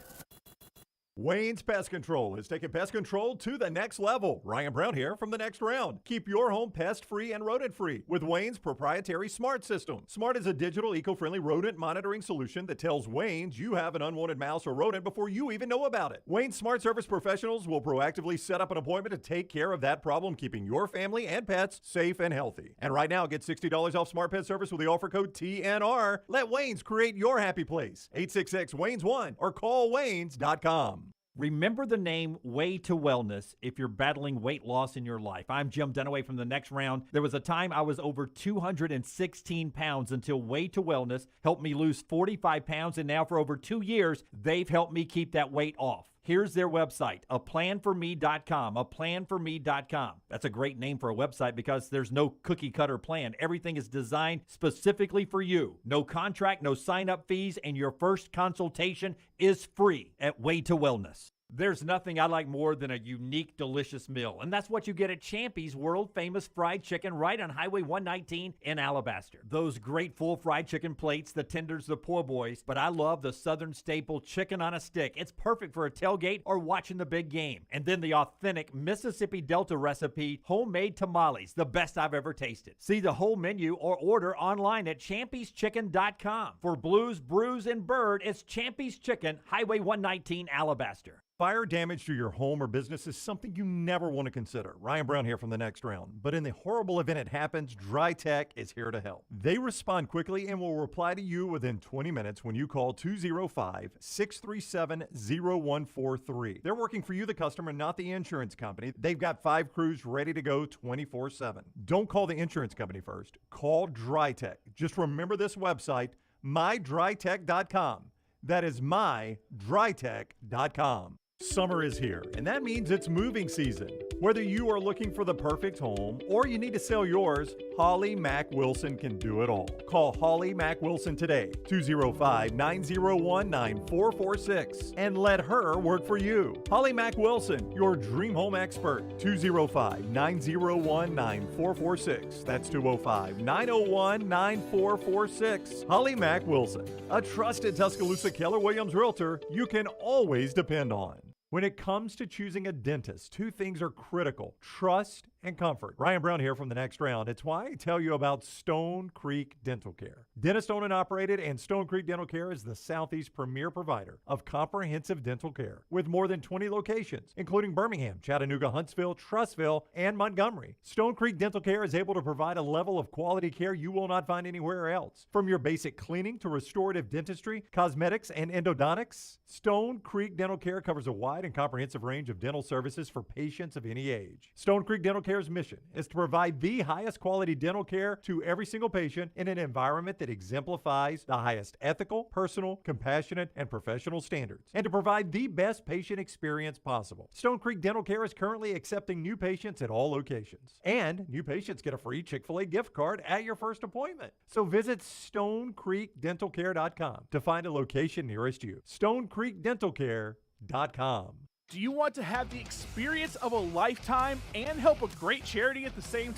Wayne's Pest Control is taking pest control to the next level. Ryan Brown here from the Next Round. Keep your home pest-free and rodent-free with Wayne's proprietary Smart system. Smart is a digital, eco-friendly rodent monitoring solution that tells Wayne's you have an unwanted mouse or rodent before you even know about it. Wayne's Smart Service professionals will proactively set up an appointment to take care of that problem, keeping your family and pets safe and healthy. And right now, get $60 off Smart Pet Service with the offer code TNR. Let Wayne's create your happy place. 866-WAYNES1 or call Waynes.com. Remember the name Way to Wellness if you're battling weight loss in your life. I'm Jim Dunaway from the Next Round. There was a time I was over 216 pounds until Way to Wellness helped me lose 45 pounds, and now for over 2 years, they've helped me keep that weight off. Here's their website, aplanforme.com, aplanforme.com. That's a great name for a website because there's no cookie-cutter plan. Everything is designed specifically for you. No contract, no sign-up fees, and your first consultation is free at Way to Wellness. There's nothing I like more than a unique, delicious meal, and that's what you get at Champy's world-famous fried chicken right on Highway 119 in Alabaster. Those great full fried chicken plates, the tenders, the po' boys, but I love the Southern staple chicken on a stick. It's perfect for a tailgate or watching the big game. And then the authentic Mississippi Delta recipe homemade tamales, the best I've ever tasted. See the whole menu or order online at champyschicken.com. For Blues, Brews, and Bird, it's Champy's Chicken, Highway 119, Alabaster. Fire damage to your home or business is something you never want to consider. Ryan Brown here from the Next Round. But in the horrible event it happens, Dry Tech is here to help. They respond quickly and will reply to you within 20 minutes when you call 205-637-0143. They're working for you, the customer, not the insurance company. They've got 5 crews ready to go 24/7. Don't call the insurance company first. Call Dry Tech. Just remember this website, mydrytech.com. That is mydrytech.com. Summer is here, and that means it's moving season. Whether you are looking for the perfect home or you need to sell yours, Holly Mack Wilson can do it all. Call Holly Mack Wilson today, 205-901-9446, and let her work for you. Holly Mack Wilson, your dream home expert, 205-901-9446. That's 205-901-9446. Holly Mack Wilson, a trusted Tuscaloosa Keller Williams realtor you can always depend on. When it comes to choosing a dentist, 2 things are critical: trust and comfort. Ryan Brown here from the Next Round. It's why I tell you about Stone Creek Dental Care. Dentist owned and operated, and Stone Creek Dental Care is the Southeast premier provider of comprehensive dental care with more than 20 locations, including Birmingham, Chattanooga, Huntsville, Trussville, and Montgomery. Stone Creek Dental Care is able to provide a level of quality care you will not find anywhere else. From your basic cleaning to restorative dentistry, cosmetics, and endodontics, Stone Creek Dental Care covers a wide and comprehensive range of dental services for patients of any age. Stone Creek Dental Care's mission is to provide the highest quality dental care to every single patient in an environment that exemplifies the highest ethical, personal, compassionate, and professional standards, and to provide the best patient experience possible. Stone Creek Dental Care is currently accepting new patients at all locations, and new patients get a free Chick-fil-A gift card at your first appointment. So visit StoneCreekDentalCare.com to find a location nearest you. StoneCreekDentalCare.com. Do you want to have the experience of a lifetime and help a great charity at the same time?